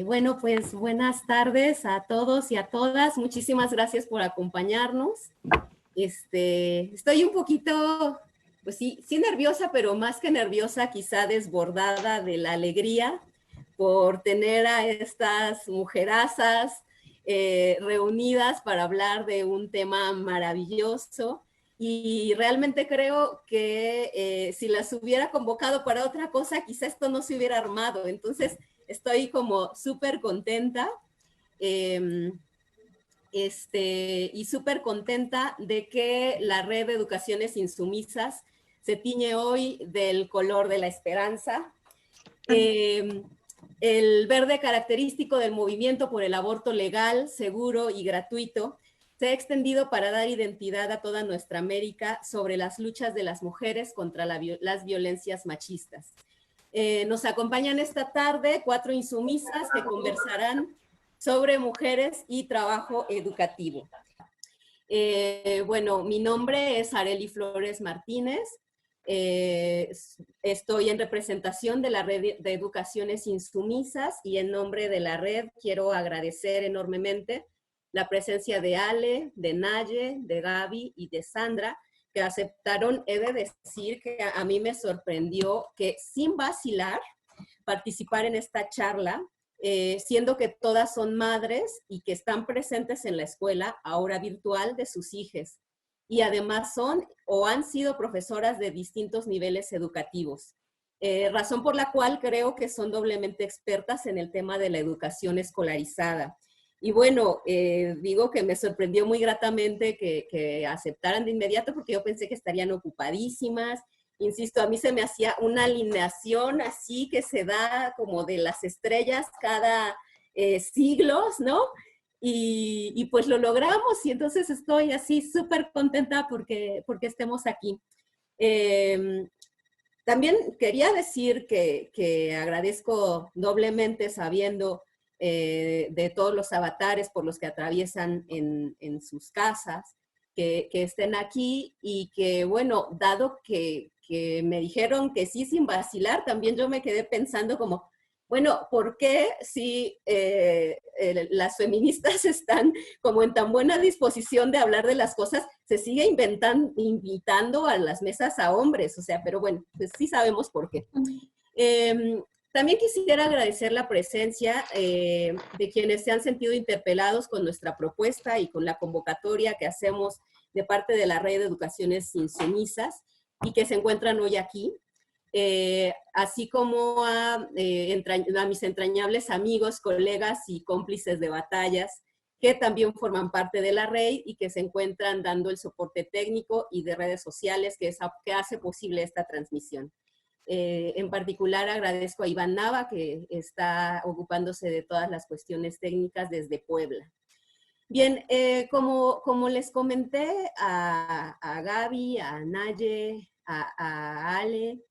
Bueno, pues buenas tardes a todos y a todas. Muchísimas gracias por acompañarnos. Estoy un poquito, pues sí nerviosa, pero más que nerviosa, quizá desbordada de la alegría por tener a estas mujerazas reunidas para hablar de un tema maravilloso. Y realmente creo que si las hubiera convocado para otra cosa, quizá esto no se hubiera armado. Entonces, estoy como súper contenta eh, y súper contenta de que la red de educaciones insumisas se tiñe hoy del color de la esperanza. Eh, el verde característico del movimiento por el aborto legal, seguro y gratuito se ha extendido para dar identidad a toda nuestra América sobre las luchas de las mujeres contra las violencias machistas. Nos acompañan esta tarde 4 insumisas que conversarán sobre mujeres y trabajo educativo. Bueno, mi nombre es Arely Flores Martínez. Estoy en representación de la Red de Educaciones Insumisas y en nombre de la red quiero agradecer enormemente la presencia de Ale, de Naye, de Gaby y de Sandra, que aceptaron. He de decir que a mí me sorprendió que sin vacilar participar en esta charla, siendo que todas son madres y que están presentes en la escuela, ahora virtual, de sus hijas. Y además son o han sido profesoras de distintos niveles educativos. Razón por la cual creo que son doblemente expertas en el tema de la educación escolarizada. Y bueno, digo que me sorprendió muy gratamente que aceptaran de inmediato porque yo pensé que estarían ocupadísimas. Insisto, a mí se me hacía una alineación así que se da como de las estrellas cada siglos, ¿no? Y pues lo logramos y entonces estoy así súper contenta porque estemos aquí. Eh, También quería decir que agradezco doblemente sabiendo de todos los avatares por los que atraviesan en sus casas, que estén aquí y que, bueno, dado que me dijeron que sí sin vacilar, también yo me quedé pensando como, bueno, ¿por qué si las feministas están como en tan buena disposición de hablar de las cosas, se sigue invitando a las mesas a hombres? O sea, pero bueno, pues sí sabemos por qué. También quisiera agradecer la presencia de quienes se han sentido interpelados con nuestra propuesta y con la convocatoria que hacemos de parte de la Red de Educaciones Insumisas y que se encuentran hoy aquí. Así como a mis entrañables amigos, colegas y cómplices de batallas que también forman parte de la red y que se encuentran dando el soporte técnico y de redes sociales que hace posible esta transmisión. En particular agradezco a Iván Nava, que está ocupándose de todas las cuestiones técnicas desde Puebla. Bien, como les comenté a Gaby, a Naye, a Ale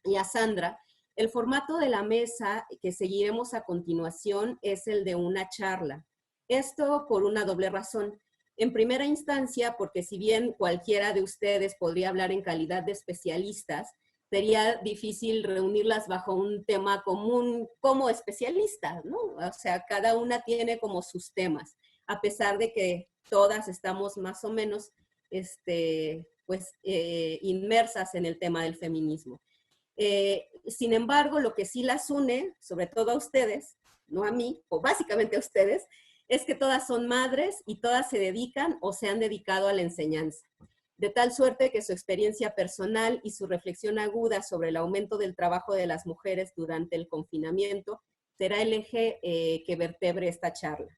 y a Sandra, el formato de la mesa que seguiremos a continuación es el de una charla. Esto por una doble razón. En primera instancia, porque si bien cualquiera de ustedes podría hablar en calidad de especialistas, sería difícil reunirlas bajo un tema común como especialistas, ¿no? O sea, cada una tiene como sus temas, a pesar de que todas estamos más o menos inmersas en el tema del feminismo. Sin embargo, lo que sí las une, sobre todo a ustedes, no a mí, o básicamente a ustedes, es que todas son madres y todas se dedican o se han dedicado a la enseñanza. De tal suerte que su experiencia personal y su reflexión aguda sobre el aumento del trabajo de las mujeres durante el confinamiento será el eje que vertebre esta charla.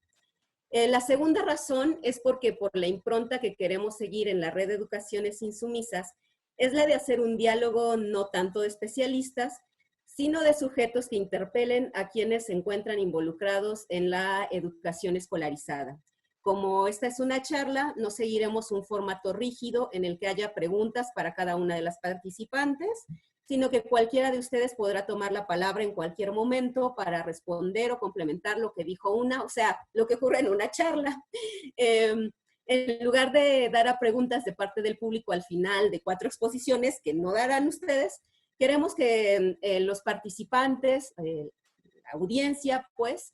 La segunda razón es porque por la impronta que queremos seguir en la Red de Educaciones Insumisas es la de hacer un diálogo no tanto de especialistas, sino de sujetos que interpelen a quienes se encuentran involucrados en la educación escolarizada. Como esta es una charla, no seguiremos un formato rígido en el que haya preguntas para cada una de las participantes, sino que cualquiera de ustedes podrá tomar la palabra en cualquier momento para responder o complementar lo que dijo una, o sea, lo que ocurre en una charla. En lugar de dar a preguntas de parte del público al final de 4 exposiciones que no darán ustedes, queremos que los participantes, audiencia, pues,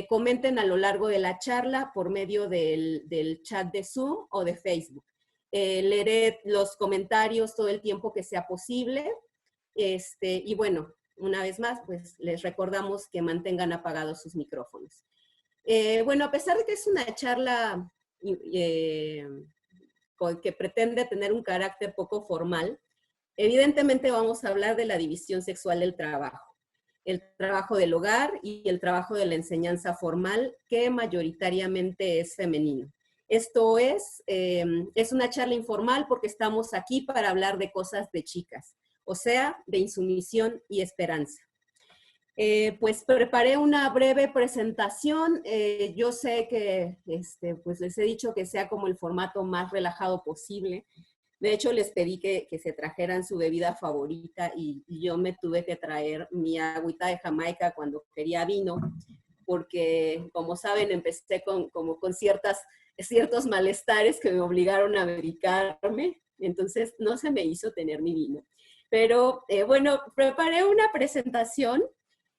comenten a lo largo de la charla por medio del chat de Zoom o de Facebook. Leeré los comentarios todo el tiempo que sea posible. Y bueno, una vez más, pues les recordamos que mantengan apagados sus micrófonos. Bueno, a pesar de que es una charla que pretende tener un carácter poco formal, evidentemente vamos a hablar de la división sexual del trabajo, el trabajo del hogar y el trabajo de la enseñanza formal, que mayoritariamente es femenino. Esto es una charla informal porque estamos aquí para hablar de cosas de chicas, o sea, de insumisión y esperanza. Pues preparé una breve presentación. Yo sé que pues les he dicho que sea como el formato más relajado posible. De hecho, les pedí que se trajeran su bebida favorita y yo me tuve que traer mi agüita de Jamaica cuando quería vino, porque, como saben, empecé con ciertos malestares que me obligaron a medicarme, entonces no se me hizo tener mi vino. Pero bueno, preparé una presentación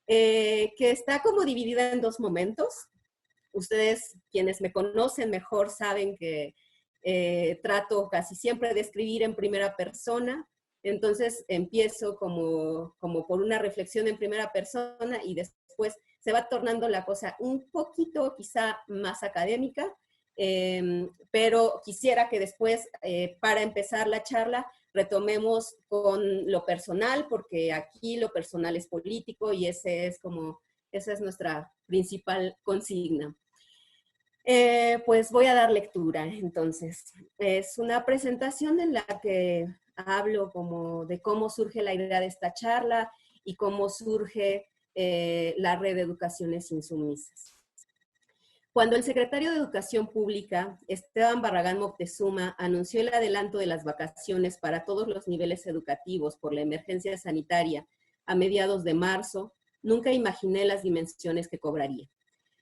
que está como dividida en dos momentos. Ustedes, quienes me conocen mejor, saben que trato casi siempre de escribir en primera persona, entonces empiezo como por una reflexión en primera persona y después se va tornando la cosa un poquito quizá más académica, pero quisiera que después, para empezar la charla, retomemos con lo personal, porque aquí lo personal es político y esa es nuestra principal consigna. Pues voy a dar lectura, entonces. Es una presentación en la que hablo como de cómo surge la idea de esta charla y cómo surge la red de educaciones insumisas. Cuando el secretario de Educación Pública, Esteban Barragán Moctezuma, anunció el adelanto de las vacaciones para todos los niveles educativos por la emergencia sanitaria a mediados de marzo, nunca imaginé las dimensiones que cobraría.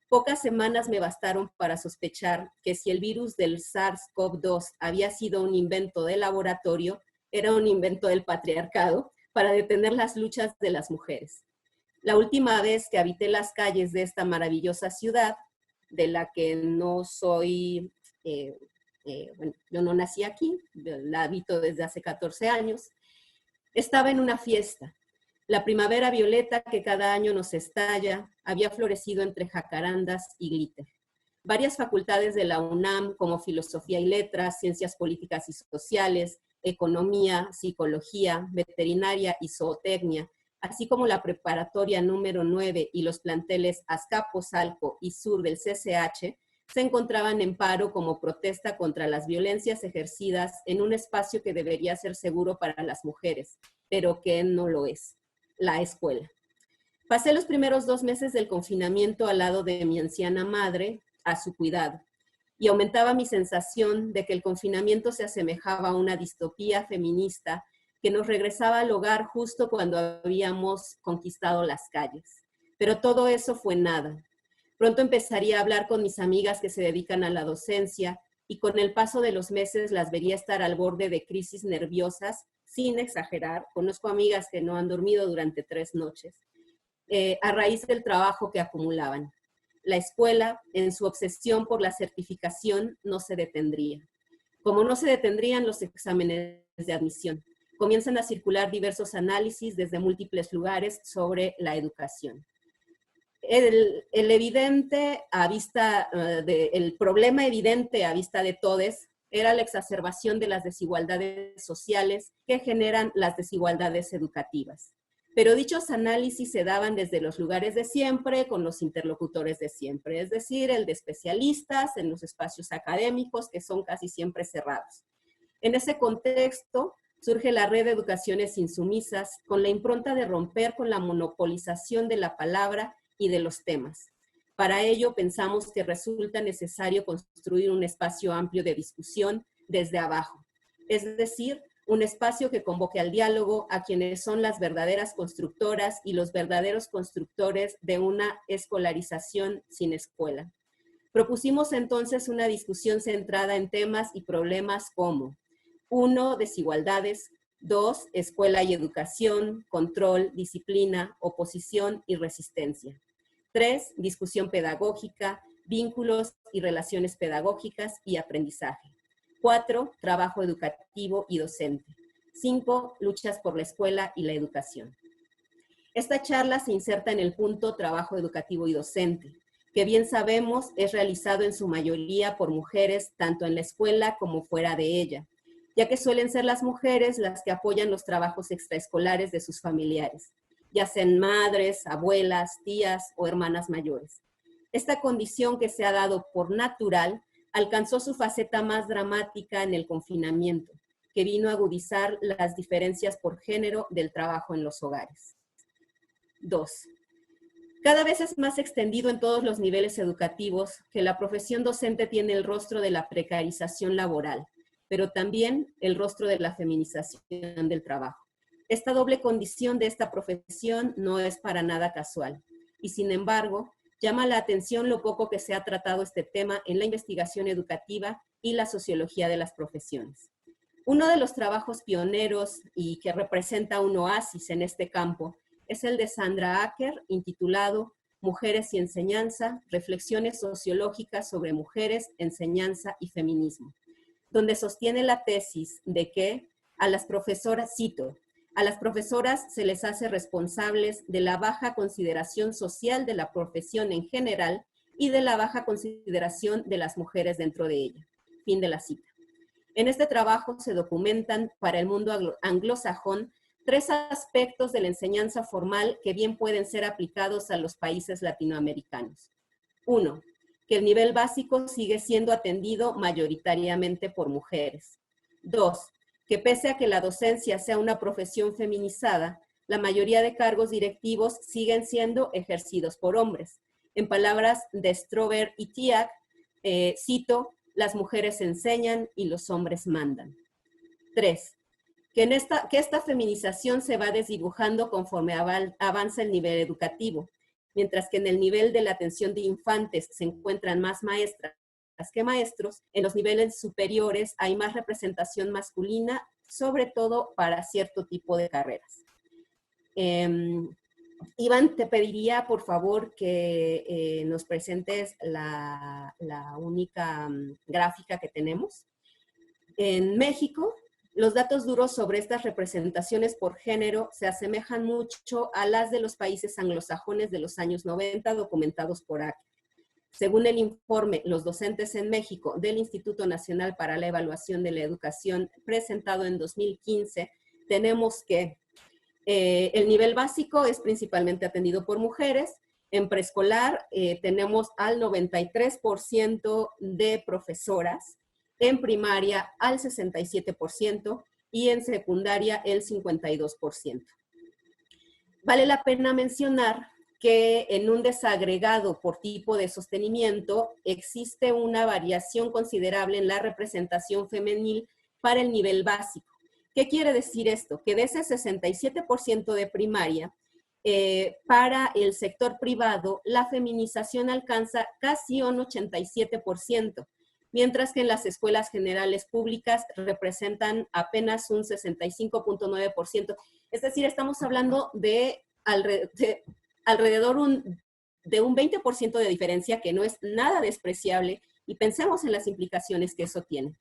Pocas semanas me bastaron para sospechar que si el virus del SARS-CoV-2 había sido un invento de laboratorio, era un invento del patriarcado para detener las luchas de las mujeres. La última vez que habité las calles de esta maravillosa ciudad, de la que no soy, bueno, yo no nací aquí, la habito desde hace 14 años, estaba en una fiesta. La primavera violeta que cada año nos estalla había florecido entre jacarandas y glitter. Varias facultades de la UNAM, como Filosofía y Letras, Ciencias Políticas y Sociales, Economía, Psicología, Veterinaria y Zootecnia, así como la preparatoria número 9 y los planteles Azcapotzalco y Sur del CCH, se encontraban en paro como protesta contra las violencias ejercidas en un espacio que debería ser seguro para las mujeres, pero que no lo es, la escuela. Pasé los primeros 2 meses del confinamiento al lado de mi anciana madre, a su cuidado, y aumentaba mi sensación de que el confinamiento se asemejaba a una distopía feminista que nos regresaba al hogar justo cuando habíamos conquistado las calles. Pero todo eso fue nada. Pronto empezaría a hablar con mis amigas que se dedican a la docencia y con el paso de los meses las vería estar al borde de crisis nerviosas, sin exagerar. Conozco amigas que no han dormido durante 3 noches, a raíz del trabajo que acumulaban. La escuela, en su obsesión por la certificación, no se detendría. Como no se detendrían los exámenes de admisión, comienzan a circular diversos análisis desde múltiples lugares sobre la educación. El problema evidente a vista de todos era la exacerbación de las desigualdades sociales que generan las desigualdades educativas. Pero dichos análisis se daban desde los lugares de siempre, con los interlocutores de siempre, es decir, el de especialistas en los espacios académicos que son casi siempre cerrados. En ese contexto surge la red de educaciones insumisas con la impronta de romper con la monopolización de la palabra y de los temas. Para ello pensamos que resulta necesario construir un espacio amplio de discusión desde abajo, es decir, un espacio que convoque al diálogo a quienes son las verdaderas constructoras y los verdaderos constructores de una escolarización sin escuela. Propusimos entonces una discusión centrada en temas y problemas como 1. Desigualdades, 2. Escuela y educación, control, disciplina, oposición y resistencia. 3, discusión pedagógica, vínculos y relaciones pedagógicas y aprendizaje. 4, trabajo educativo y docente. 5, luchas por la escuela y la educación. Esta charla se inserta en el punto trabajo educativo y docente, que bien sabemos es realizado en su mayoría por mujeres, tanto en la escuela como fuera de ella, ya que suelen ser las mujeres las que apoyan los trabajos extraescolares de sus familiares, ya sean madres, abuelas, tías o hermanas mayores. Esta condición que se ha dado por natural alcanzó su faceta más dramática en el confinamiento, que vino a agudizar las diferencias por género del trabajo en los hogares. 2. Cada vez es más extendido en todos los niveles educativos que la profesión docente tiene el rostro de la precarización laboral, pero también el rostro de la feminización del trabajo. Esta doble condición de esta profesión no es para nada casual, y sin embargo, llama la atención lo poco que se ha tratado este tema en la investigación educativa y la sociología de las profesiones. Uno de los trabajos pioneros y que representa un oasis en este campo es el de Sandra Acker, intitulado Mujeres y Enseñanza, reflexiones sociológicas sobre mujeres, enseñanza y feminismo, donde sostiene la tesis de que a las profesoras, cito, a las profesoras se les hace responsables de la baja consideración social de la profesión en general y de la baja consideración de las mujeres dentro de ella. Fin de la cita. En este trabajo se documentan para el mundo anglosajón 3 aspectos de la enseñanza formal que bien pueden ser aplicados a los países latinoamericanos. 1. Que el nivel básico sigue siendo atendido mayoritariamente por mujeres. 2. Que pese a que la docencia sea una profesión feminizada, la mayoría de cargos directivos siguen siendo ejercidos por hombres. En palabras de Strober y Tiag, cito, las mujeres enseñan y los hombres mandan. 3. Que esta feminización se va desdibujando conforme avanza el nivel educativo, mientras que en el nivel de la atención de infantes se encuentran más maestras que maestros, en los niveles superiores hay más representación masculina, sobre todo para cierto tipo de carreras. Iván, te pediría por favor que nos presentes la única gráfica que tenemos. En México, los datos duros sobre estas representaciones por género se asemejan mucho a las de los países anglosajones de los años 90 documentados por Acker. Según el informe Los docentes en México del Instituto Nacional para la Evaluación de la Educación, presentado en 2015, tenemos que el nivel básico es principalmente atendido por mujeres. En preescolar tenemos al 93% de profesoras, en primaria al 67% y en secundaria el 52%. Vale la pena mencionar que en un desagregado por tipo de sostenimiento existe una variación considerable en la representación femenil para el nivel básico. ¿Qué quiere decir esto? Que de ese 67% de primaria, para el sector privado, la feminización alcanza casi un 87%, mientras que en las escuelas generales públicas representan apenas un 65.9%. Es decir, estamos hablando de alrededor de un 20% de diferencia, que no es nada despreciable, y pensemos en las implicaciones que eso tiene.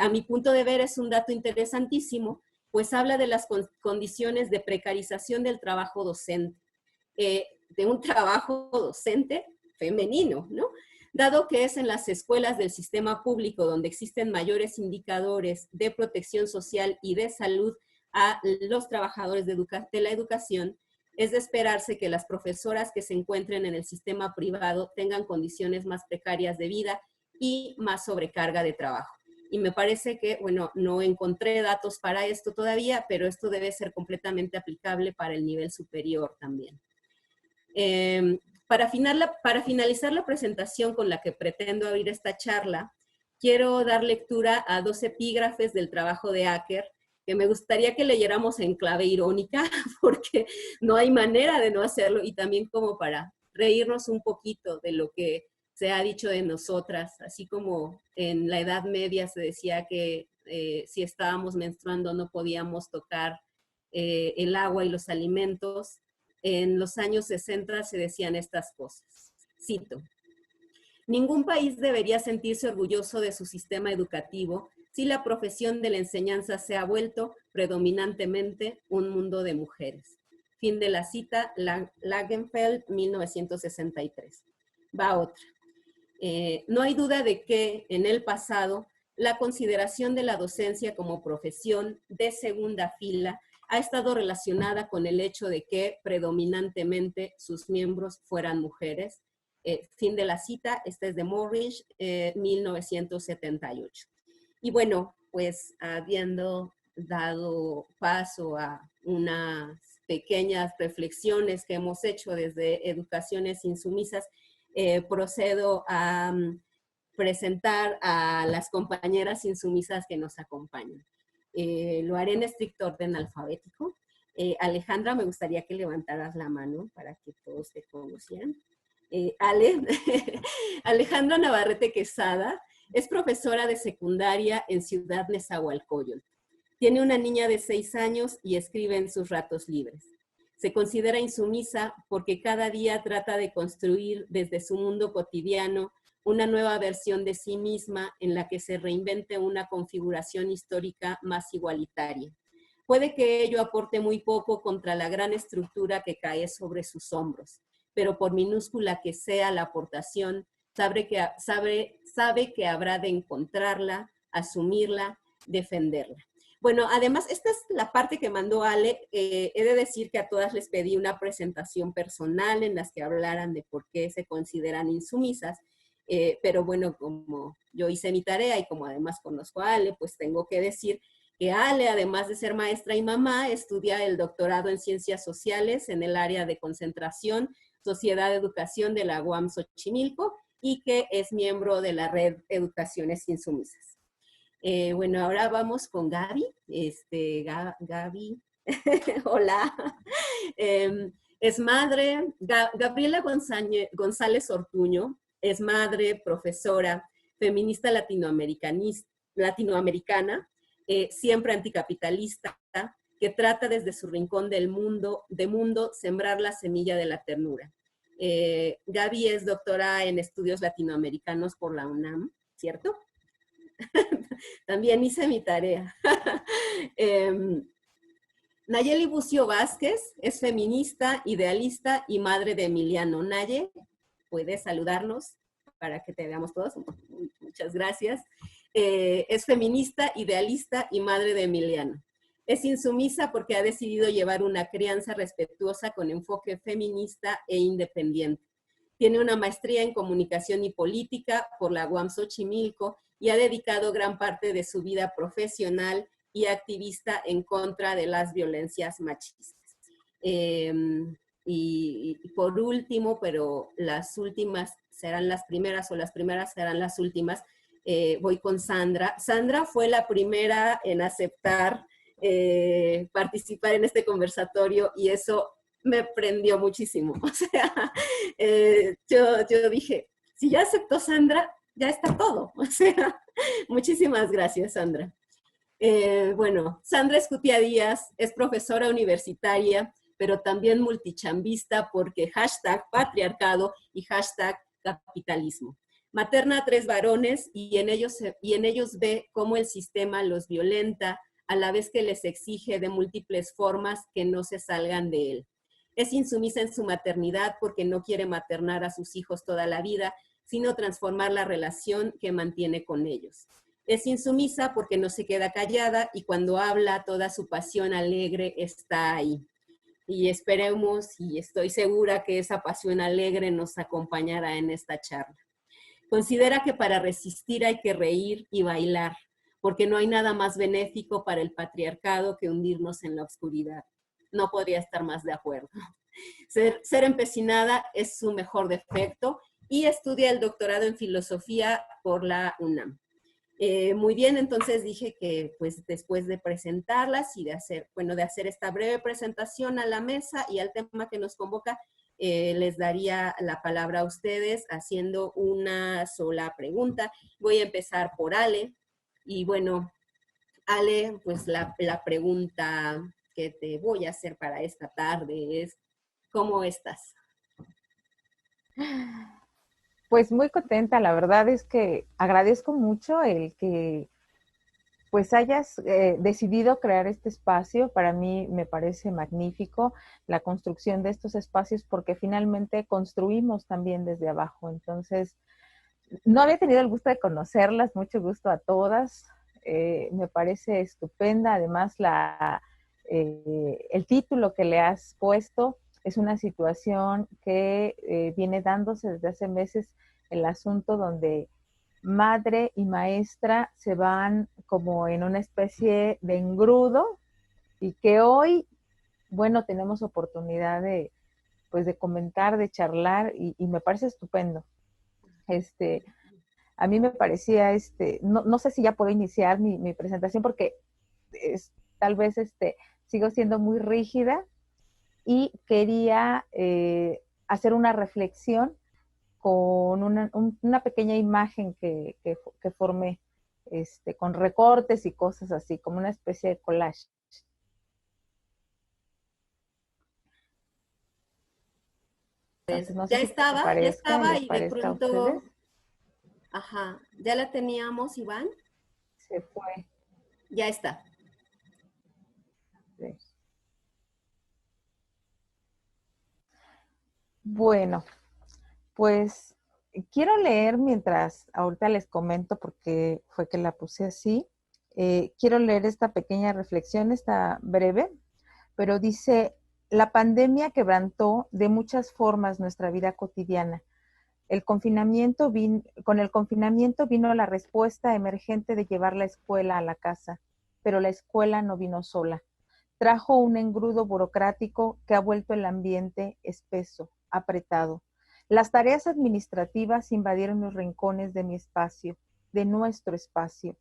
A mi punto de ver es un dato interesantísimo, pues habla de las condiciones de precarización del trabajo docente, de un trabajo docente femenino, ¿no? Dado que es en las escuelas del sistema público donde existen mayores indicadores de protección social y de salud a los trabajadores de la educación, es de esperarse que las profesoras que se encuentren en el sistema privado tengan condiciones más precarias de vida y más sobrecarga de trabajo. Y me parece que, bueno, no encontré datos para esto todavía, pero esto debe ser completamente aplicable para el nivel superior también. Para finalizar la presentación con la que pretendo abrir esta charla, quiero dar lectura a 2 epígrafes del trabajo de Acker, que me gustaría que leyéramos en clave irónica, porque no hay manera de no hacerlo, y también como para reírnos un poquito de lo que se ha dicho de nosotras, así como en la Edad Media se decía que si estábamos menstruando no podíamos tocar el agua y los alimentos. en los años 60 se decían estas cosas. Cito: ningún país debería sentirse orgulloso de su sistema educativo si la profesión de la enseñanza se ha vuelto predominantemente un mundo de mujeres. Fin de la cita, Langenfeld, 1963. Va otra. No hay duda de que en el pasado la consideración de la docencia como profesión de segunda fila ha estado relacionada con el hecho de que predominantemente sus miembros fueran mujeres. Fin de la cita, esta es de Morrish, 1978. Y bueno, pues habiendo dado paso a unas pequeñas reflexiones que hemos hecho desde Educaciones Insumisas, procedo a presentar a las compañeras insumisas que nos acompañan. Lo haré en estricto orden alfabético. Alejandra, me gustaría que levantaras la mano para que todos te conocieran. Alejandra Navarrete Quesada es profesora de secundaria en Ciudad Nezahualcóyotl. Tiene una niña de 6 años y escribe en sus ratos libres. Se considera insumisa porque cada día trata de construir desde su mundo cotidiano una nueva versión de sí misma en la que se reinvente una configuración histórica más igualitaria. Puede que ello aporte muy poco contra la gran estructura que cae sobre sus hombros, pero por minúscula que sea la aportación, sabe que habrá de encontrarla, asumirla, defenderla. Bueno, además, esta es la parte que mandó Ale. He de decir que a todas les pedí una presentación personal en las que hablaran de por qué se consideran insumisas, pero bueno, como yo hice mi tarea y como además conozco a Ale, pues tengo que decir que Ale, además de ser maestra y mamá, estudia el doctorado en Ciencias Sociales en el área de concentración, Sociedad de Educación de la UAM Xochimilco, y que es miembro de la red Educaciones Insumisas. Bueno, ahora vamos con Gaby. Gaby, hola. Es madre, Gabriela González Ortuño, es madre, profesora, feminista latinoamericana, siempre anticapitalista, que trata desde su rincón del mundo, sembrar la semilla de la ternura. Gaby es doctora en estudios latinoamericanos por la UNAM, ¿cierto? También hice mi tarea. Nayeli Bucio Vázquez es feminista, idealista y madre de Emiliano. Naye, ¿puedes saludarnos para que te veamos todos? Muchas gracias. Es feminista, idealista y madre de Emiliano. Es insumisa porque ha decidido llevar una crianza respetuosa con enfoque feminista e independiente. Tiene una maestría en comunicación y política por la UAM Xochimilco y ha dedicado gran parte de su vida profesional y activista en contra de las violencias machistas. Y por último, pero las últimas serán las primeras o las primeras serán las últimas, voy con Sandra. Sandra fue la primera en aceptar participar en este conversatorio y eso me prendió muchísimo. O sea, yo dije, si ya aceptó Sandra, ya está todo. O sea, muchísimas gracias, Sandra. Bueno, Sandra Escutia Díaz es profesora universitaria, pero también multichambista porque hashtag patriarcado y hashtag capitalismo. Materna a 3 varones y en ellos ve cómo el sistema los violenta a la vez que les exige de múltiples formas que no se salgan de él. Es insumisa en su maternidad porque no quiere maternar a sus hijos toda la vida, sino transformar la relación que mantiene con ellos. Es insumisa porque no se queda callada y cuando habla toda su pasión alegre está ahí. Y esperemos y estoy segura que esa pasión alegre nos acompañará en esta charla. Considera que para resistir hay que reír y bailar, porque no hay nada más benéfico para el patriarcado que hundirnos en la oscuridad. No podría estar más de acuerdo. Ser empecinada es su mejor defecto y estudia el doctorado en filosofía por la UNAM. Muy bien, entonces dije que pues después de presentarlas y de hacer esta breve presentación a la mesa y al tema que nos convoca, les daría la palabra a ustedes haciendo una sola pregunta. Voy a empezar por Ale. Y bueno, Ale, pues la pregunta que te voy a hacer para esta tarde es, ¿Cómo estás? Pues muy contenta, la verdad es que agradezco mucho el que pues hayas decidido crear este espacio. Para mí me parece magnífico la construcción de estos espacios porque finalmente construimos también desde abajo. Entonces, no había tenido el gusto de conocerlas, mucho gusto a todas. Me parece estupenda, además el título que le has puesto es una situación que viene dándose desde hace meses, el asunto donde madre y maestra se van como en una especie de engrudo y que hoy, bueno, tenemos oportunidad de, pues, de comentar, de charlar y me parece estupendo. Este, a mí me parecía, no sé si ya puedo iniciar mi presentación porque tal vez sigo siendo muy rígida y quería hacer una reflexión con una pequeña imagen que formé, con recortes y cosas así, como una especie de collage. Entonces, no sé si Ya les estaba y de parezca a ustedes. pronto, ajá, ya la teníamos, Iván. Se fue. Ya está. Sí. Bueno, pues quiero leer mientras ahorita les comento porque fue que la puse así. Quiero leer esta pequeña reflexión, esta breve, pero dice, la pandemia quebrantó de muchas formas nuestra vida cotidiana. Con el confinamiento vino la respuesta emergente de llevar la escuela a la casa, pero la escuela no vino sola. Trajo un engrudo burocrático que ha vuelto el ambiente espeso, apretado. Las tareas administrativas invadieron los rincones de mi espacio, de nuestro espacio.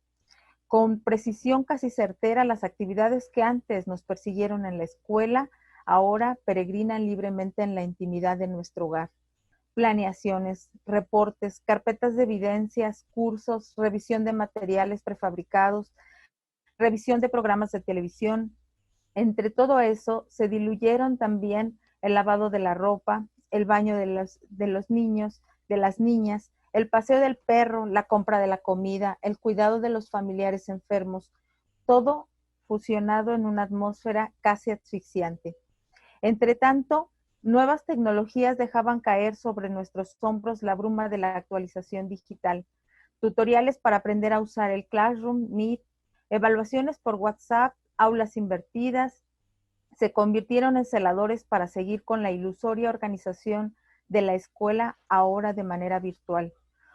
Con precisión casi certera, las actividades que antes nos persiguieron en la escuela, ahora peregrinan libremente en la intimidad de nuestro hogar. Planeaciones, reportes, carpetas de evidencias, cursos, revisión de materiales prefabricados, revisión de programas de televisión. Entre todo eso se diluyeron también el lavado de la ropa, el baño de los niños, de las niñas, el paseo del perro, la compra de la comida, el cuidado de los familiares enfermos, todo fusionado en una atmósfera casi asfixiante. Entre tanto, nuevas tecnologías dejaban caer sobre nuestros hombros la bruma de la actualización digital, tutoriales para aprender a usar el Classroom, Meet, evaluaciones por WhatsApp, aulas invertidas, se convirtieron en celadores para seguir con la ilusoria organización de la escuela ahora de manera virtual.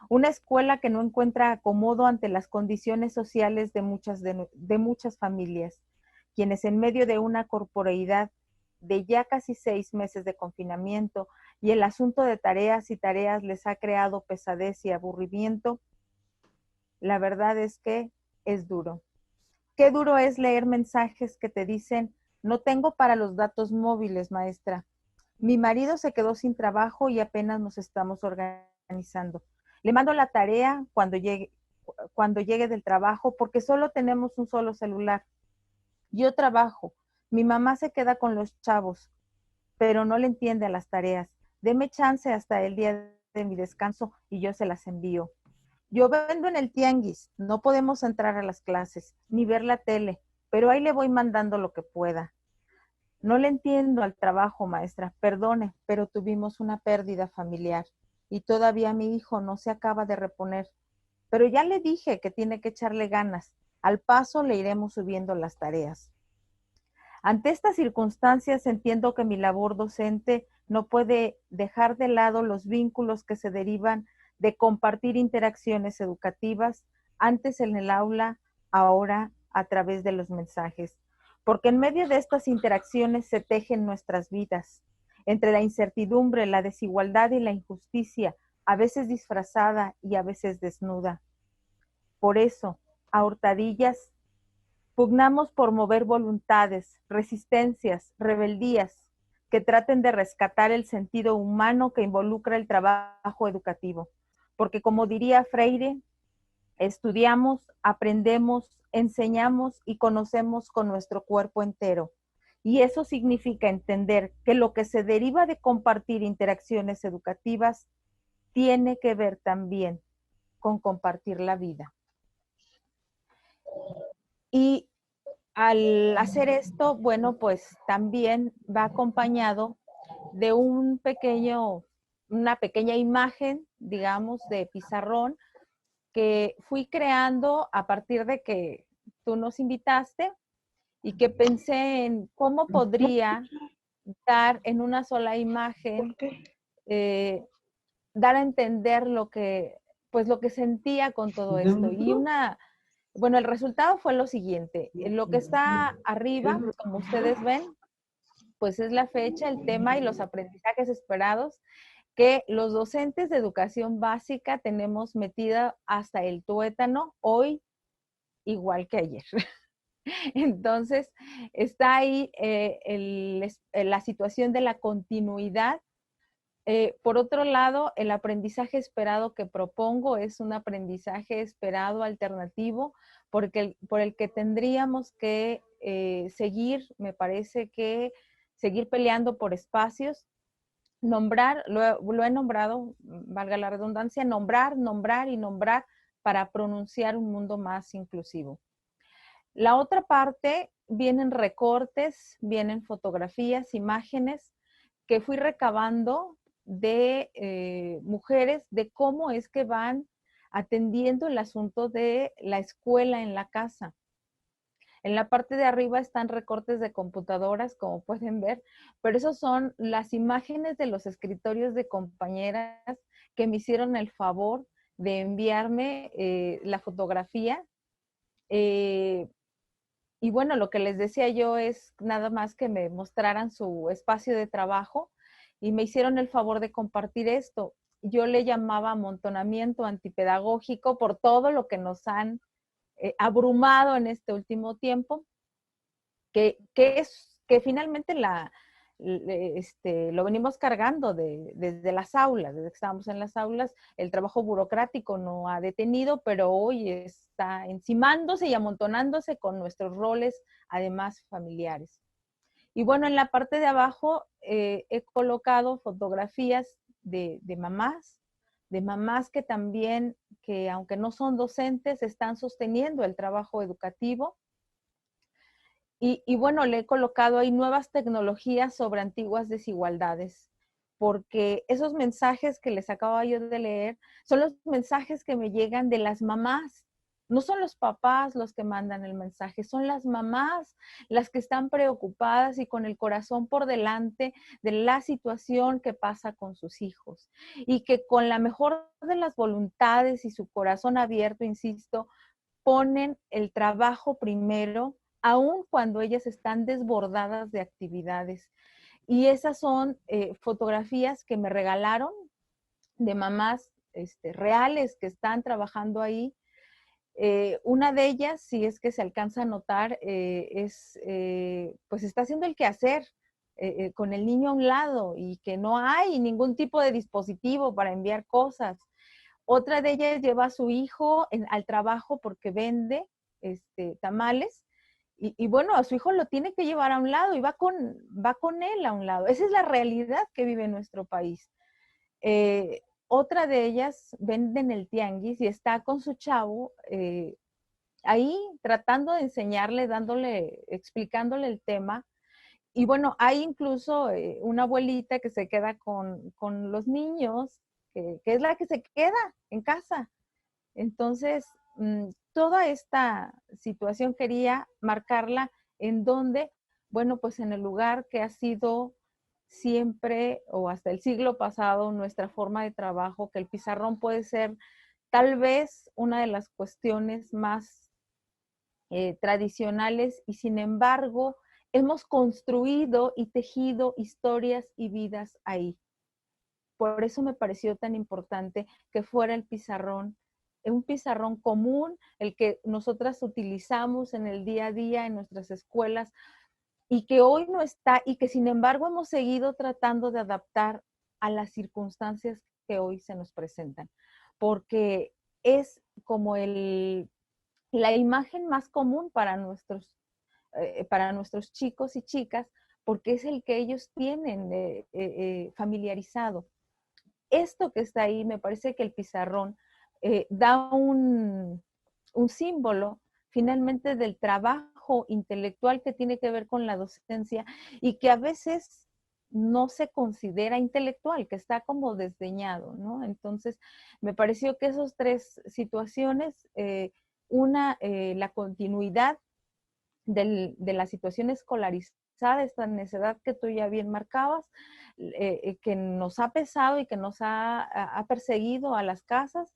Una escuela que no encuentra acomodo ante las condiciones sociales de muchas familias, quienes en medio de una corporeidad de ya casi 6 meses de confinamiento y el asunto de tareas y tareas les ha creado pesadez y aburrimiento, la verdad es que es duro. Qué duro es leer mensajes que te dicen, no tengo para los datos móviles, maestra. Mi marido se quedó sin trabajo y apenas nos estamos organizando. Le mando la tarea cuando llegue del trabajo porque solo tenemos un solo celular. Yo trabajo. Mi mamá se queda con los chavos, pero no le entiende a las tareas. Deme chance hasta el día de mi descanso y yo se las envío. Yo vendo en el tianguis, no podemos entrar a las clases, ni ver la tele, pero ahí le voy mandando lo que pueda. No le entiendo al trabajo, maestra, perdone, pero tuvimos una pérdida familiar y todavía mi hijo no se acaba de reponer. Pero ya le dije que tiene que echarle ganas. Al paso le iremos subiendo las tareas. Ante estas circunstancias entiendo que mi labor docente no puede dejar de lado los vínculos que se derivan de compartir interacciones educativas, antes en el aula, ahora a través de los mensajes, porque en medio de estas interacciones se tejen nuestras vidas, entre la incertidumbre, la desigualdad y la injusticia, a veces disfrazada y a veces desnuda. Por eso, a hurtadillas, pugnamos por mover voluntades, resistencias, rebeldías que traten de rescatar el sentido humano que involucra el trabajo educativo. Porque como diría Freire, estudiamos, aprendemos, enseñamos y conocemos con nuestro cuerpo entero. Y eso significa entender que lo que se deriva de compartir interacciones educativas tiene que ver también con compartir la vida. Y al hacer esto, bueno, pues también va acompañado de una pequeña imagen, digamos, de pizarrón que fui creando a partir de que tú nos invitaste y que pensé en cómo podría dar en una sola imagen, eh, dar a entender pues lo que sentía con todo esto. Bueno, el resultado fue lo siguiente. Lo que está arriba, como ustedes ven, pues es la fecha, el tema y los aprendizajes esperados que los docentes de educación básica tenemos metida hasta el tuétano hoy, igual que ayer. Entonces, está ahí la situación de la continuidad. Por otro lado, el aprendizaje esperado que propongo es un aprendizaje esperado alternativo por el que tendríamos que seguir, me parece que seguir peleando por espacios, lo he nombrado, valga la redundancia, nombrar y nombrar para pronunciar un mundo más inclusivo. La otra parte vienen recortes, vienen fotografías, imágenes que fui recabando de mujeres, de cómo es que van atendiendo el asunto de la escuela en la casa. En la parte de arriba están recortes de computadoras, como pueden ver, pero esos son las imágenes de los escritorios de compañeras que me hicieron el favor de enviarme la fotografía. Y bueno, lo que les decía yo es nada más que me mostraran su espacio de trabajo y me hicieron el favor de compartir esto. Yo le llamaba amontonamiento antipedagógico por todo lo que nos han abrumado en este último tiempo, que finalmente lo venimos cargando desde las aulas, desde que estábamos en las aulas, el trabajo burocrático no ha detenido, pero hoy está encimándose y amontonándose con nuestros roles, además familiares. Y bueno, en la parte de abajo he colocado fotografías de mamás que también, que aunque no son docentes, están sosteniendo el trabajo educativo. Y bueno, le he colocado ahí nuevas tecnologías sobre antiguas desigualdades, porque esos mensajes que les acabo yo de leer son los mensajes que me llegan de las mamás. No son los papás los que mandan el mensaje, son las mamás las que están preocupadas y con el corazón por delante de la situación que pasa con sus hijos. Y que con la mejor de las voluntades y su corazón abierto, insisto, ponen el trabajo primero, aun cuando ellas están desbordadas de actividades. Y esas son fotografías que me regalaron de mamás reales que están trabajando ahí. Una de ellas, si es que se alcanza a notar, pues está haciendo el quehacer con el niño a un lado y que no hay ningún tipo de dispositivo para enviar cosas. Otra de ellas lleva a su hijo al trabajo porque vende tamales y bueno, a su hijo lo tiene que llevar a un lado y va con él a un lado. Esa es la realidad que vive nuestro país. Otra de ellas vende en el tianguis y está con su chavo ahí tratando de enseñarle, explicándole el tema. Y bueno, hay incluso una abuelita que se queda con los niños, que es la que se queda en casa. Entonces, toda esta situación quería marcarla en donde, bueno, pues en el lugar que ha sido siempre o hasta el siglo pasado nuestra forma de trabajo, que el pizarrón puede ser tal vez una de las cuestiones más tradicionales y sin embargo hemos construido y tejido historias y vidas ahí. Por eso me pareció tan importante que fuera el pizarrón, un pizarrón común, el que nosotras utilizamos en el día a día en nuestras escuelas y que hoy no está y que sin embargo hemos seguido tratando de adaptar a las circunstancias que hoy se nos presentan, porque es como la imagen más común para para nuestros chicos y chicas, porque es el que ellos tienen familiarizado. Esto que está ahí, me parece que el pizarrón da un símbolo finalmente del trabajo intelectual que tiene que ver con la docencia y que a veces no se considera intelectual, que está como desdeñado, ¿no? Entonces, me pareció que esas tres situaciones, la continuidad de la situación escolarizada, esta necesidad que tú ya bien marcabas, que nos ha pesado y que nos ha perseguido a las casas.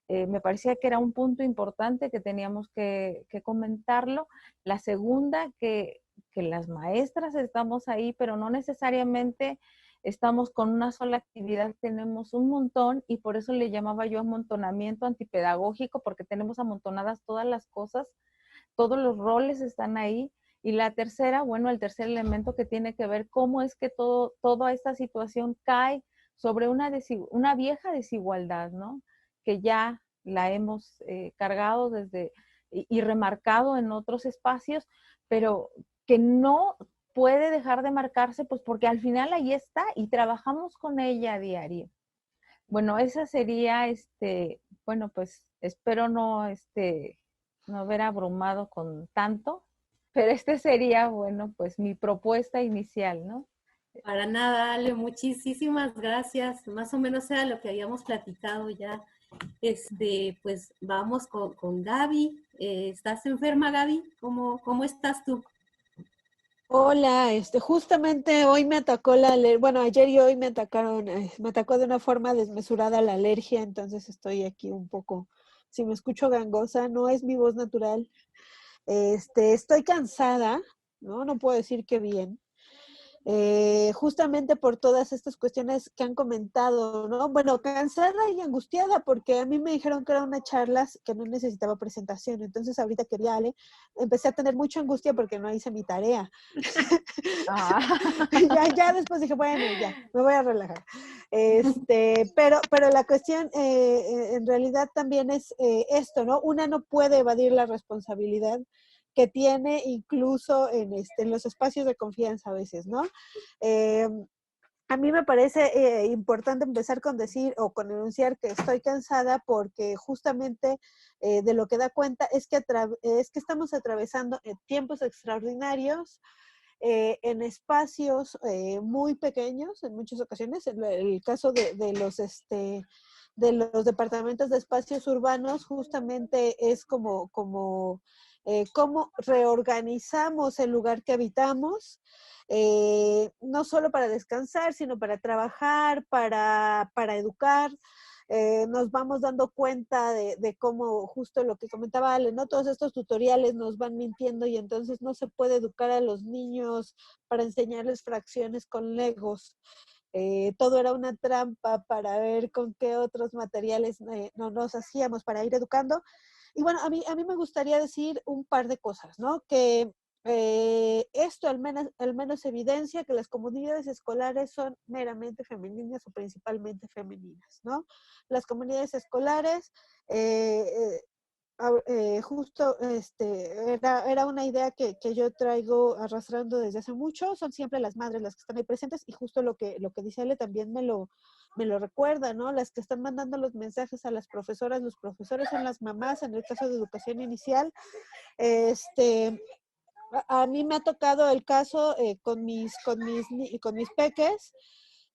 Me parecía que era un punto importante que teníamos que comentarlo. La segunda, que las maestras estamos ahí, pero no necesariamente estamos con una sola actividad, tenemos un montón y por eso le llamaba yo amontonamiento antipedagógico, porque tenemos amontonadas todas las cosas, todos los roles están ahí. Y la tercera, bueno, el tercer elemento que tiene que ver cómo es que toda esta situación cae sobre una vieja desigualdad, ¿no? Que ya la hemos cargado y remarcado en otros espacios, pero que no puede dejar de marcarse, pues porque al final ahí está y trabajamos con ella a diario. Bueno, esa sería, bueno, pues espero no haber abrumado con tanto, pero sería, bueno, pues mi propuesta inicial, ¿no? Para nada, Ale, muchísimas gracias. Más o menos era lo que habíamos platicado ya. Pues vamos con Gaby. ¿Estás enferma, Gaby? ¿Cómo estás tú? Hola, justamente hoy me atacó bueno, ayer y hoy me atacaron, me atacó de una forma desmesurada la alergia, entonces estoy aquí un poco, si me escucho gangosa, no es mi voz natural. Estoy cansada, ¿no? No puedo decir que bien. Justamente por todas estas cuestiones que han comentado, ¿no? Bueno, cansada y angustiada porque a mí me dijeron que era una charla que no necesitaba presentación, entonces ahorita que vi a Ale, empecé a tener mucha angustia porque no hice mi tarea. Ah. Ya después dije, bueno, ya, me voy a relajar. Pero la cuestión en realidad también es esto, ¿no? Una no puede evadir la responsabilidad que tiene incluso en los espacios de confianza a veces, ¿no? A mí me parece importante empezar con decir o con enunciar que estoy cansada porque justamente de lo que da cuenta es que estamos atravesando tiempos extraordinarios en espacios muy pequeños en muchas ocasiones. El caso de los departamentos de espacios urbanos justamente es como cómo reorganizamos el lugar que habitamos, no solo para descansar, sino para trabajar, para educar. Nos vamos dando cuenta de cómo justo lo que comentaba Ale, ¿no? Todos estos tutoriales nos van mintiendo y entonces no se puede educar a los niños para enseñarles fracciones con legos. Todo era una trampa para ver con qué otros materiales no nos hacíamos para ir educando. Y bueno, a mí me gustaría decir un par de cosas, ¿no? Que esto al menos evidencia que las comunidades escolares son meramente femeninas o principalmente femeninas, ¿no? Las comunidades escolares, justo era una idea que yo traigo arrastrando desde hace mucho, son siempre las madres las que están ahí presentes y justo lo que dice Ale también me lo recuerda, ¿no? Las que están mandando los mensajes a las profesoras, los profesores son las mamás en el caso de educación inicial. A mí me ha tocado el caso con mis peques,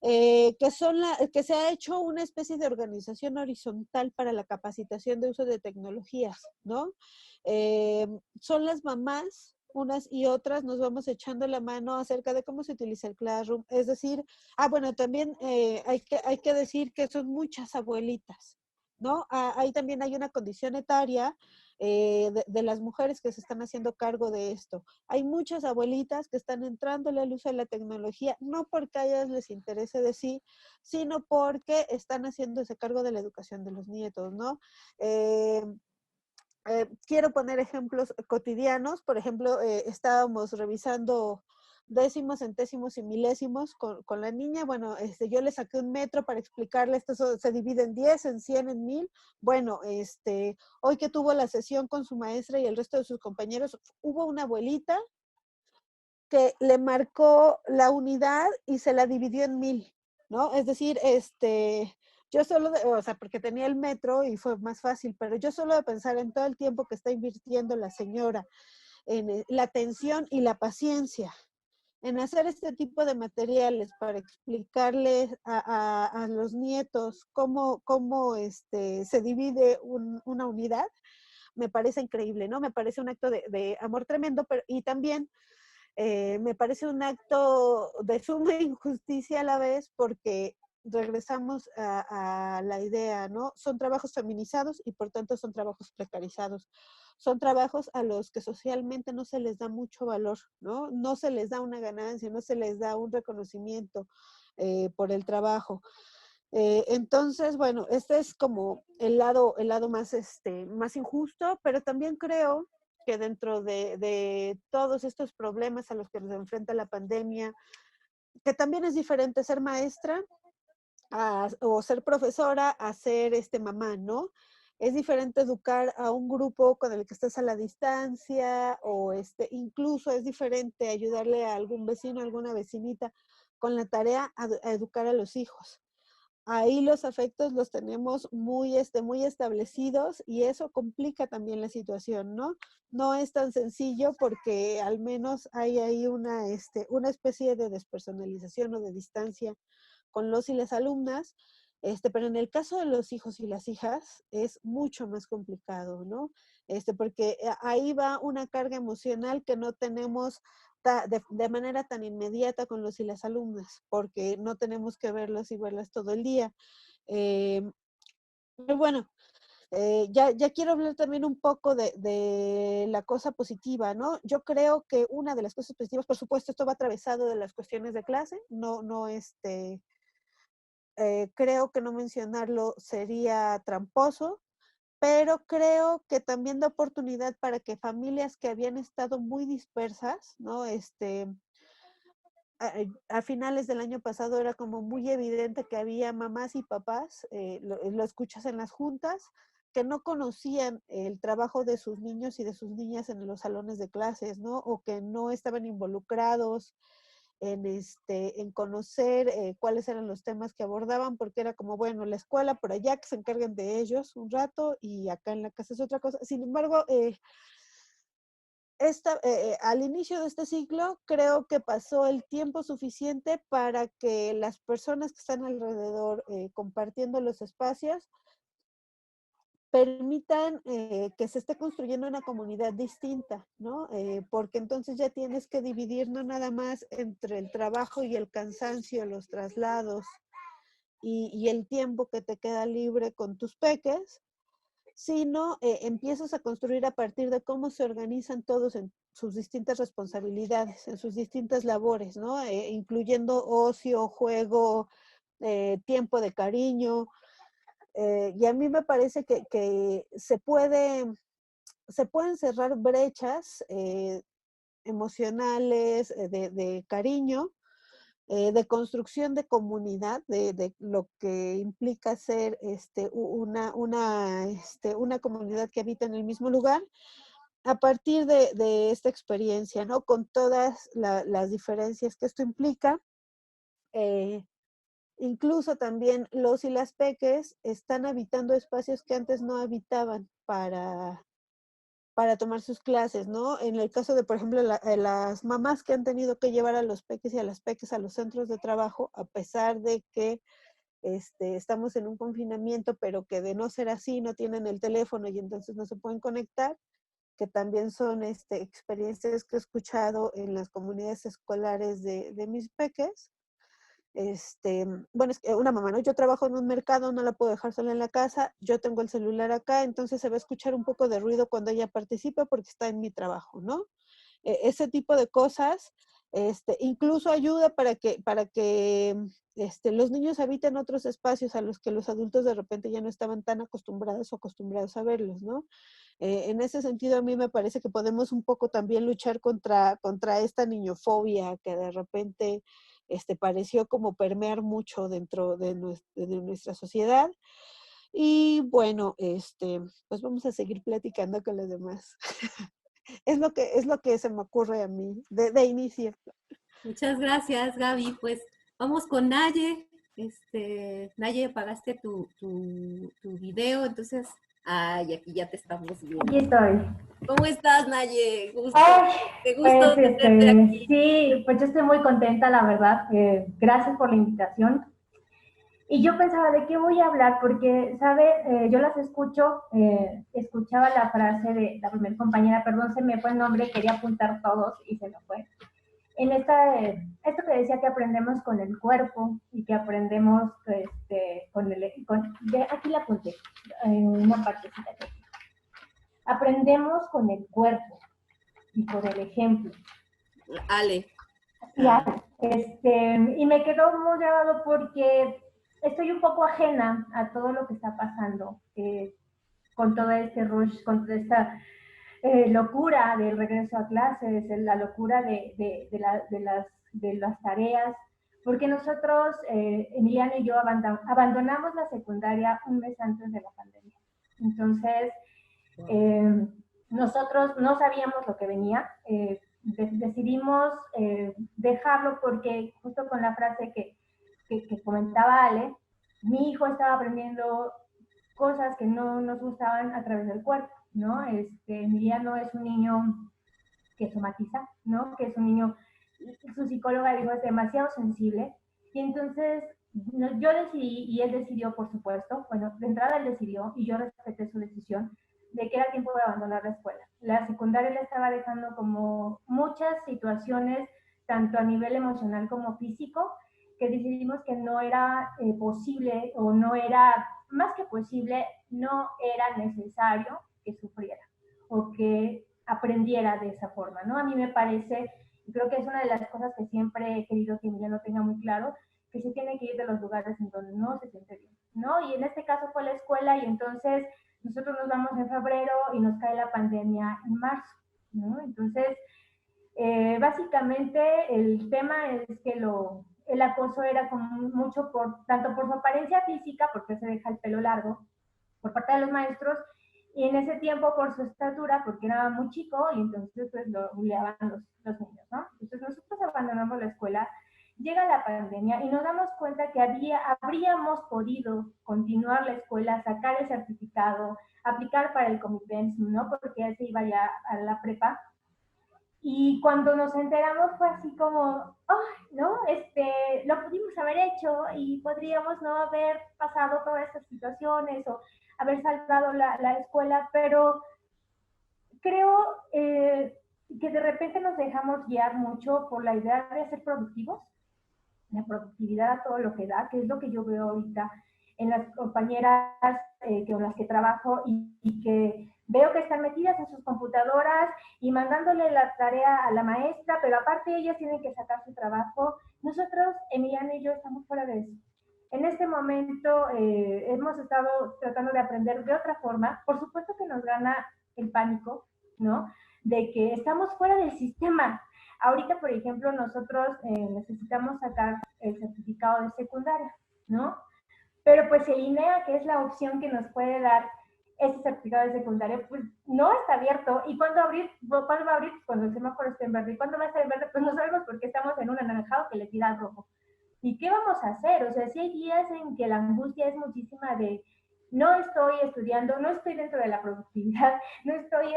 que se ha hecho una especie de organización horizontal para la capacitación de uso de tecnologías, ¿no? Son las mamás, unas y otras, nos vamos echando la mano acerca de cómo se utiliza el Classroom. Es decir, bueno, también hay que decir que son muchas abuelitas, ¿no? Ahí también hay una condición etaria de las mujeres que se están haciendo cargo de esto. Hay muchas abuelitas que están entrándole al uso de la tecnología, no porque a ellas les interese de sí, sino porque están haciéndose cargo de la educación de los nietos, ¿no? Quiero poner ejemplos cotidianos. Por ejemplo, estábamos revisando décimos, centésimos y milésimos con la niña. Bueno, yo le saqué un metro para explicarle, esto se divide en 10, en 100, en 1000. Bueno, hoy que tuvo la sesión con su maestra y el resto de sus compañeros, hubo una abuelita que le marcó la unidad y se la dividió en 1000, ¿no? Es decir, yo solo, o sea, porque tenía el metro y fue más fácil, pero yo solo de pensar en todo el tiempo que está invirtiendo la señora, en la atención y la paciencia, en hacer este tipo de materiales para explicarles a los nietos cómo se divide una unidad, me parece increíble, ¿no? Me parece un acto de amor tremendo, pero, y también me parece un acto de suma injusticia a la vez porque regresamos a la idea, ¿no? Son trabajos feminizados y por tanto son trabajos precarizados. Son trabajos a los que socialmente no se les da mucho valor, ¿no? No se les da una ganancia, no se les da un reconocimiento por el trabajo. Entonces, bueno, este es como el lado más, más injusto, pero también creo que dentro de todos estos problemas a los que nos enfrenta la pandemia, que también es diferente ser maestra o ser profesora a ser mamá, ¿no? Es diferente educar a un grupo con el que estás a la distancia o incluso es diferente ayudarle a algún vecino, a alguna vecinita con la tarea a educar a los hijos. Ahí los afectos los tenemos muy establecidos y eso complica también la situación, ¿no? No es tan sencillo porque al menos hay ahí una especie de despersonalización o de distancia con los y las alumnas, pero en el caso de los hijos y las hijas es mucho más complicado, ¿no? Porque ahí va una carga emocional que no tenemos de manera tan inmediata con los y las alumnas, porque no tenemos que verlos y verlas todo el día. Eh, pero bueno, ya quiero hablar también un poco de la cosa positiva, ¿no? Yo creo que una de las cosas positivas, por supuesto, esto va atravesado de las cuestiones de clase, creo que no mencionarlo sería tramposo, pero creo que también da oportunidad para que familias que habían estado muy dispersas, ¿no? A finales del año pasado era como muy evidente que había mamás y papás, lo escuchas en las juntas, que no conocían el trabajo de sus niños y de sus niñas en los salones de clases, ¿no? O que no estaban involucrados en conocer cuáles eran los temas que abordaban, porque era como, bueno, la escuela por allá, que se encarguen de ellos un rato y acá en la casa es otra cosa. Sin embargo, al inicio de este ciclo, creo que pasó el tiempo suficiente para que las personas que están alrededor compartiendo los espacios permitan que se esté construyendo una comunidad distinta, ¿no? Porque entonces ya tienes que dividir no nada más entre el trabajo y el cansancio, los traslados y el tiempo que te queda libre con tus peques, sino empiezas a construir a partir de cómo se organizan todos en sus distintas responsabilidades, en sus distintas labores, ¿no? Incluyendo ocio, juego, tiempo de cariño. Y a mí me parece que se pueden cerrar brechas emocionales, de cariño, de construcción de comunidad, de lo que implica ser una comunidad que habita en el mismo lugar, a partir de esta experiencia, ¿no? Con todas las diferencias que esto implica. Eh, Incluso también los y las peques están habitando espacios que antes no habitaban para tomar sus clases, ¿no? En el caso de, por ejemplo, las mamás que han tenido que llevar a los peques y a las peques a los centros de trabajo, a pesar de que estamos en un confinamiento, pero que de no ser así no tienen el teléfono y entonces no se pueden conectar, que también son experiencias que he escuchado en las comunidades escolares de mis peques. Bueno, es que una mamá, ¿no? Yo trabajo en un mercado, no la puedo dejar sola en la casa, yo tengo el celular acá, entonces se va a escuchar un poco de ruido cuando ella participa porque está en mi trabajo, ¿no? Ese tipo de cosas, incluso ayuda para que los niños habiten otros espacios a los que los adultos de repente ya no estaban tan acostumbrados o acostumbrados a verlos, ¿no? En ese sentido, a mí me parece que podemos un poco también luchar contra esta niñofobia que de repente pareció como permear mucho dentro de nuestra sociedad. Y bueno, pues vamos a seguir platicando con los demás. Es lo que se me ocurre a mí de inicio. Muchas gracias, Gaby. Pues vamos con Naye. Naye, apagaste tu video, entonces, ay, aquí ya te estamos Aquí viendo. estoy. ¿Cómo estás, Naye? Ay, Qué pues gusto tenerte aquí. sí, pues yo estoy muy contenta, la verdad. Gracias por la invitación. Y yo pensaba, ¿de qué voy a hablar? Porque, ¿sabe? Yo las escucho, escuchaba la frase de la primera compañera, perdón, se me fue el nombre, quería apuntar todos y se me fue. En esto que decía que aprendemos con el cuerpo y que aprendemos aquí la apunté, en una partecita. Aprendemos con el cuerpo y con el ejemplo. Ale. Y me quedó muy grabado porque estoy un poco ajena a todo lo que está pasando con todo este rush, con toda esta locura del regreso a clases, la locura de las tareas, porque nosotros, Emiliano y yo, abandonamos la secundaria un mes antes de la pandemia. Entonces, nosotros no sabíamos lo que venía, decidimos dejarlo porque justo con la frase que comentaba Ale, mi hijo estaba aprendiendo cosas que no nos gustaban a través del cuerpo, ¿no? Emiliano es un niño que somatiza, ¿no? Que es un niño, su psicóloga dijo, es demasiado sensible, y entonces yo decidí, y él decidió, por supuesto, bueno, de entrada él decidió, y yo respeté su decisión, de que era tiempo de abandonar la escuela. La secundaria le estaba dejando como muchas situaciones, tanto a nivel emocional como físico, que decidimos que no era posible, o no era, más que posible, no era necesario que sufriera, o que aprendiera de esa forma, ¿no? A mí me parece, y creo que es una de las cosas que siempre he querido que Emiliano tenga muy claro, que se tiene que ir de los lugares en donde no se siente bien, ¿no? Y en este caso fue la escuela, y entonces nosotros nos vamos en febrero y nos cae la pandemia en marzo, ¿no? Entonces, básicamente el tema es que el acoso era como mucho tanto por su apariencia física, porque se deja el pelo largo, por parte de los maestros, y en ese tiempo por su estatura, porque era muy chico, y entonces pues lo bulleaban los niños, ¿no? Entonces nosotros abandonamos la escuela, llega la pandemia y nos damos cuenta que habríamos podido continuar la escuela, sacar el certificado, aplicar para el Comipensum, ¿no? Porque ya se iba ya a la prepa. Y cuando nos enteramos fue así como, oh, ¿no? Lo pudimos haber hecho y podríamos no haber pasado todas estas situaciones o haber salvado la escuela, pero creo que de repente nos dejamos guiar mucho por la idea de ser productivos, la productividad a todo lo que da, que es lo que yo veo ahorita en las compañeras con las que trabajo y que veo que están metidas en sus computadoras y mandándole la tarea a la maestra, pero aparte ellas tienen que sacar su trabajo. Nosotros, Emiliano y yo, estamos fuera de eso. En este momento hemos estado tratando de aprender de otra forma. Por supuesto que nos gana el pánico, ¿no? De que estamos fuera del sistema. Ahorita, por ejemplo, nosotros necesitamos sacar el certificado de secundaria, ¿no? Pero pues el INEA, que es la opción que nos puede dar ese certificado de secundaria, pues no está abierto. ¿Y cuándo va a abrir? Cuando el semáforo esté en verde. ¿Y cuándo va a estar en verde? Pues no sabemos, porque estamos en un anaranjado que le tira al rojo. ¿Y qué vamos a hacer? O sea, sí hay días en que la angustia es muchísima de no estoy estudiando, no estoy dentro de la productividad, no estoy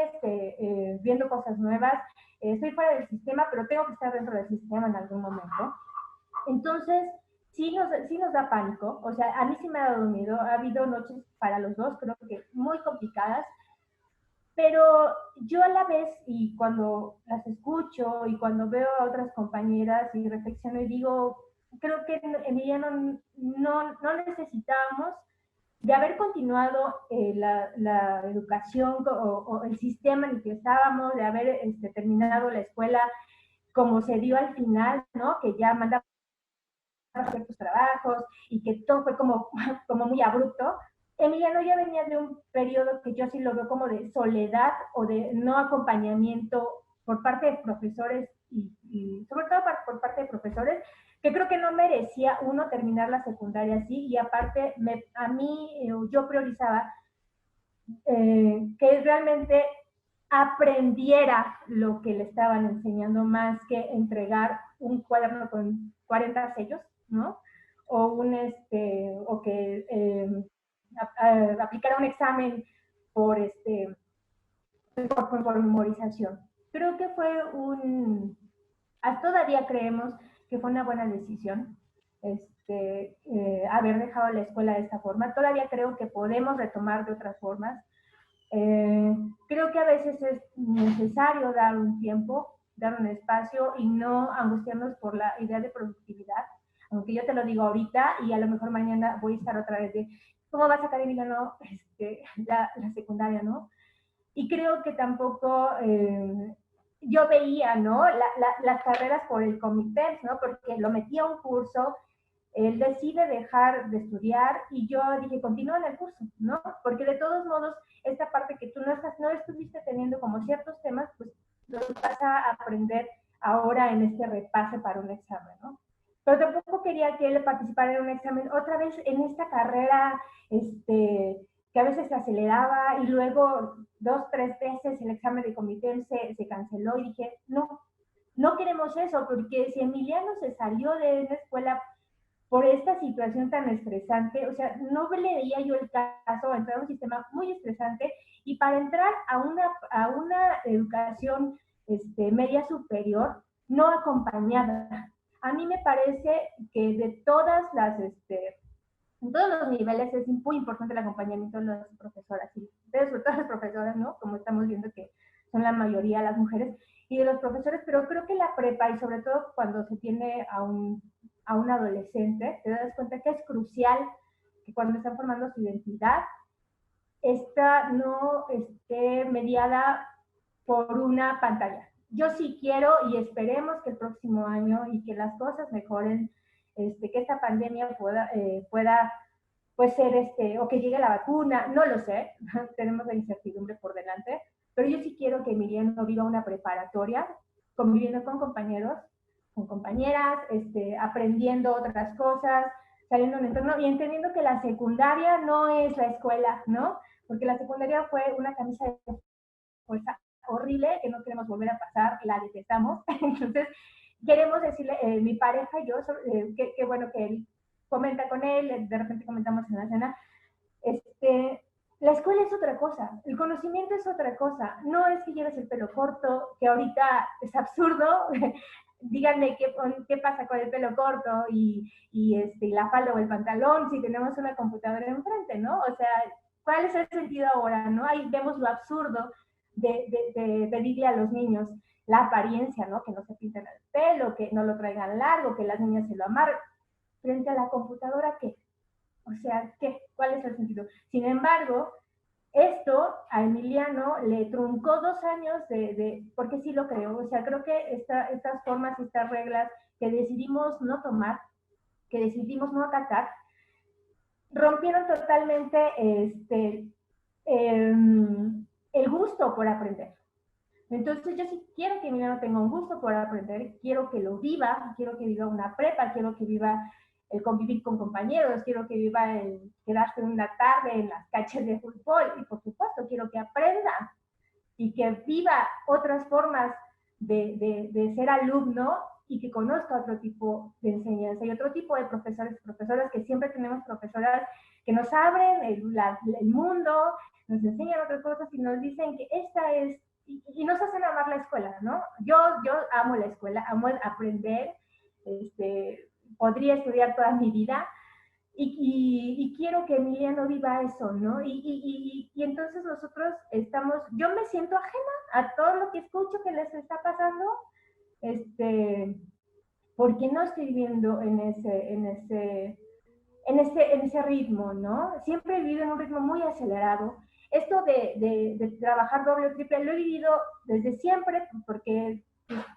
viendo cosas nuevas, estoy fuera del sistema, pero tengo que estar dentro del sistema en algún momento. Entonces, sí nos da pánico. O sea, a mí sí me ha dado miedo. Ha habido noches para los dos, creo que muy complicadas, pero yo a la vez, y cuando las escucho y cuando veo a otras compañeras y reflexiono y digo, creo que Emiliano no necesitábamos de haber continuado la educación o el sistema en el que estábamos, de haber terminado la escuela como se dio al final, ¿no? Que ya mandaba a hacer tus trabajos y que todo fue como muy abrupto. Emiliano ya venía de un periodo que yo sí lo veo como de soledad o de no acompañamiento por parte de profesores y sobre todo por parte de profesores, que creo que no merecía uno terminar la secundaria así, y aparte a mí yo priorizaba que realmente aprendiera lo que le estaban enseñando más que entregar un cuaderno con 40 sellos, ¿no? O que aplicara un examen por, por memorización. Creo que fue todavía creemos que fue una buena decisión haber dejado la escuela de esta forma. Todavía creo que podemos retomar de otras formas. Creo que a veces es necesario dar un tiempo, dar un espacio y no angustiarnos por la idea de productividad. Aunque yo te lo digo ahorita y a lo mejor mañana voy a estar otra vez de ¿cómo vas a sacar Emiliano la secundaria, no? Y creo que tampoco yo veía, ¿no? Las carreras por el Comitex, ¿no? Porque lo metí a un curso, él decide dejar de estudiar y yo dije, continúa en el curso, ¿no? Porque de todos modos, esta parte que tú no estuviste teniendo como ciertos temas, pues lo vas a aprender ahora en este repase para un examen, ¿no? Pero tampoco quería que él participara en un examen otra vez en esta carrera, que a veces se aceleraba y luego 2, 3 veces el examen de comité se canceló y dije, no queremos eso, porque si Emiliano se salió de la escuela por esta situación tan estresante, o sea, no le veía yo el caso, entrar a un sistema muy estresante y para entrar a una educación media superior no acompañada. A mí me parece que de todas las, en todos los niveles es muy importante el acompañamiento de las profesoras, y sobre todo las profesoras, ¿no? Como estamos viendo que son la mayoría las mujeres, y de los profesores, pero creo que la prepa, y sobre todo cuando se tiene a un adolescente, te das cuenta que es crucial que cuando están formando su identidad, esta no esté mediada por una pantalla. Yo sí quiero y esperemos que el próximo año y que las cosas mejoren, que esta pandemia pueda pues ser o que llegue la vacuna, no lo sé, tenemos la incertidumbre por delante, pero yo sí quiero que Emiliano viva una preparatoria, conviviendo con compañeros, con compañeras, aprendiendo otras cosas, saliendo de un entorno y entendiendo que la secundaria no es la escuela, ¿no? Porque la secundaria fue una camisa de fuerza horrible que no queremos volver a pasar, la detestamos. Entonces, queremos decirle, mi pareja y yo, que bueno que él comenta con él, de repente comentamos en la cena, la escuela es otra cosa, el conocimiento es otra cosa, no es que lleves el pelo corto, que ahorita es absurdo, díganme qué pasa con el pelo corto y la falda o el pantalón si tenemos una computadora enfrente, ¿no? O sea, ¿cuál es el sentido ahora, no? Ahí vemos lo absurdo de pedirle a los niños la apariencia, ¿no? Que no se pinten el pelo, que no lo traigan largo, que las niñas se lo amarren. Frente a la computadora, ¿qué? O sea, ¿qué? ¿Cuál es el sentido? Sin embargo, esto a Emiliano le truncó 2 años porque sí lo creo, o sea, creo que estas formas y estas reglas que decidimos no tomar, que decidimos no acatar, rompieron totalmente el gusto por aprender. Entonces yo sí quiero que Emiliano tenga un gusto por aprender, quiero que lo viva, quiero que viva una prepa, quiero que viva el convivir con compañeros, quiero que viva el quedarse una tarde en las canchas de fútbol y por supuesto quiero que aprenda y que viva otras formas de ser alumno y que conozca otro tipo de enseñanza y otro tipo de profesores y profesoras, que siempre tenemos profesoras que nos abren el mundo, nos enseñan otras cosas y nos dicen que esta es, y nos hacen amar la escuela, ¿no? Yo amo la escuela, amo aprender, podría estudiar toda mi vida y quiero que Emiliano viva eso, ¿no? Y entonces nosotros yo me siento ajena a todo lo que escucho que les está pasando, porque no estoy viviendo en ese ritmo, ¿no? Siempre he vivido en un ritmo muy acelerado. Esto de trabajar doble o triple lo he vivido desde siempre, porque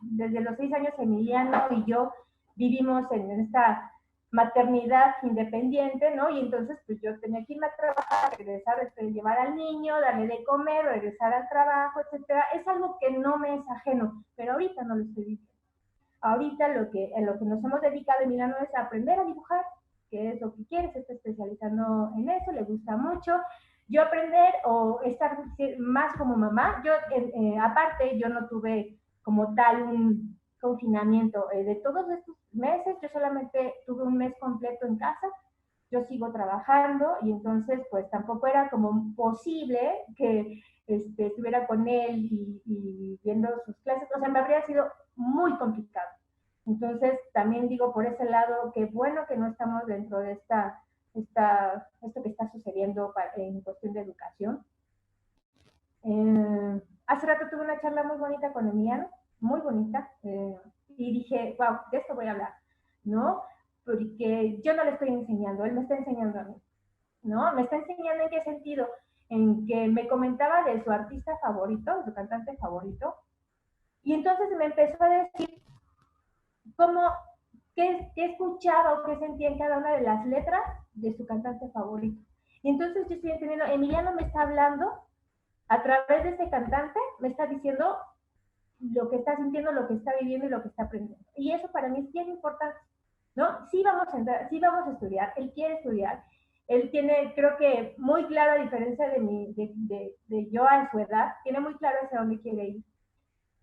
desde los 6 años Emiliano y yo vivimos en esta maternidad independiente, ¿no? Y entonces pues yo tenía que irme a trabajar, regresar, llevar al niño, darle de comer, regresar al trabajo, etcétera. Es algo que no me es ajeno, pero ahorita no lo estoy viviendo. Ahorita en lo que nos hemos dedicado Emiliano es aprender a dibujar, que es lo que quiere, se está especializando en eso, le gusta mucho. yo aprender o estar más como mamá. Yo, aparte, yo no tuve como tal un confinamiento. De todos estos meses, yo solamente tuve un mes completo en casa. Yo sigo trabajando y entonces pues tampoco era como posible que estuviera con él y viendo sus clases. O sea, me habría sido muy complicado. Entonces, también digo por ese lado que bueno que no estamos dentro de esto que está sucediendo en cuestión de educación. Hace rato tuve una charla muy bonita con Emiliano, muy bonita, y dije, wow, de esto voy a hablar, ¿no? Porque yo no le estoy enseñando, él me está enseñando a mí, ¿no? Me está enseñando en qué sentido, en que me comentaba de su artista favorito, de su cantante favorito, y entonces me empezó a decir cómo, qué escuchaba o qué sentía en cada una de las letras de su cantante favorito. Y entonces yo estoy entendiendo, Emiliano me está hablando a través de este cantante, me está diciendo lo que está sintiendo, lo que está viviendo y lo que está aprendiendo. Y eso para mí es bien importante, ¿no? Sí vamos a entrar, sí vamos a estudiar, él quiere estudiar, él tiene, creo que muy claro, a diferencia de yo a su edad, tiene muy claro hacia dónde quiere ir.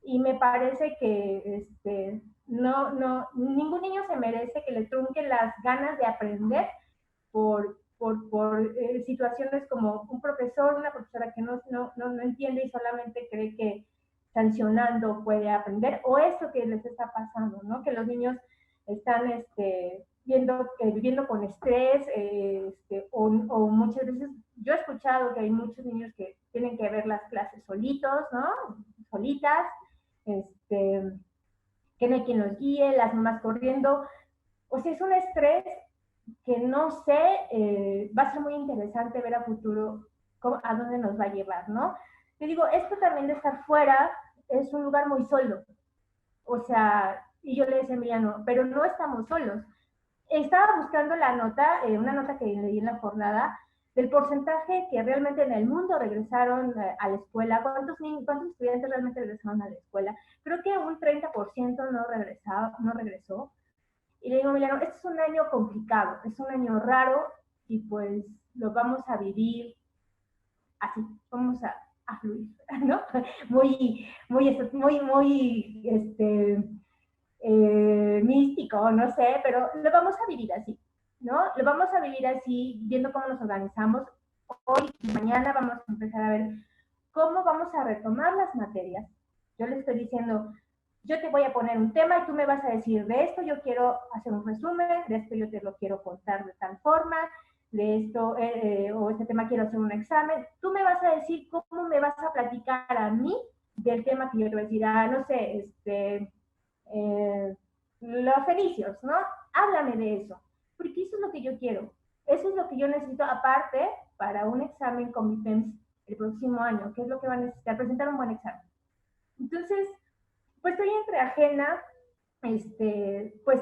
Y me parece que ningún niño se merece que le trunquen las ganas de aprender por situaciones como un profesor, una profesora que no entiende y solamente cree que sancionando puede aprender, o esto que les está pasando, ¿no? Que los niños están viviendo con estrés, o muchas veces, yo he escuchado que hay muchos niños que tienen que ver las clases solitos, ¿no? Solitas, que no hay quien los guíe, las mamás corriendo. O sea, es un estrés que no sé, va a ser muy interesante ver a futuro a dónde nos va a llevar, ¿no? Te digo, esto también de estar fuera es un lugar muy solo. O sea, y yo le decía a Emiliano, pero no estamos solos. Estaba buscando la nota, una nota que leí en la jornada, del porcentaje que realmente en el mundo regresaron a la escuela. ¿Cuántos estudiantes realmente regresaron a la escuela? Creo que un 30% no regresó. Y le digo, Emiliano, este es un año complicado, es un año raro y pues lo vamos a vivir así, vamos a fluir, ¿no? Místico, no sé, pero lo vamos a vivir así, ¿no? Lo vamos a vivir así, viendo cómo nos organizamos. Hoy y mañana vamos a empezar a ver cómo vamos a retomar las materias. Yo le estoy diciendo, yo te voy a poner un tema y tú me vas a decir, de esto yo quiero hacer un resumen, de esto yo te lo quiero contar de tal forma, de esto, o este tema quiero hacer un examen. Tú me vas a decir cómo me vas a platicar a mí del tema que yo te voy a decir, no sé, los fenicios, ¿no? Háblame de eso, porque eso es lo que yo quiero. Eso es lo que yo necesito aparte para un examen con mi PEMS el próximo año, que es lo que va a necesitar, presentar un buen examen. Entonces, pues estoy entre ajena, pues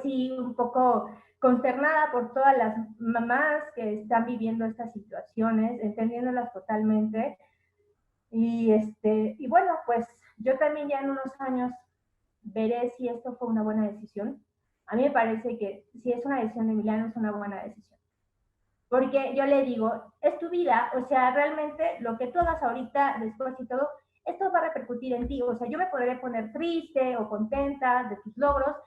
sí, un poco consternada por todas las mamás que están viviendo estas situaciones, entendiéndolas totalmente. Y bueno, pues yo también ya en unos años veré si esto fue una buena decisión. A mí me parece que si es una decisión de Emiliano, es una buena decisión. Porque yo le digo, es tu vida, o sea, realmente lo que tú hagas ahorita, después y todo, esto va a repercutir en ti. O sea, yo me podré poner triste o contenta de tus logros,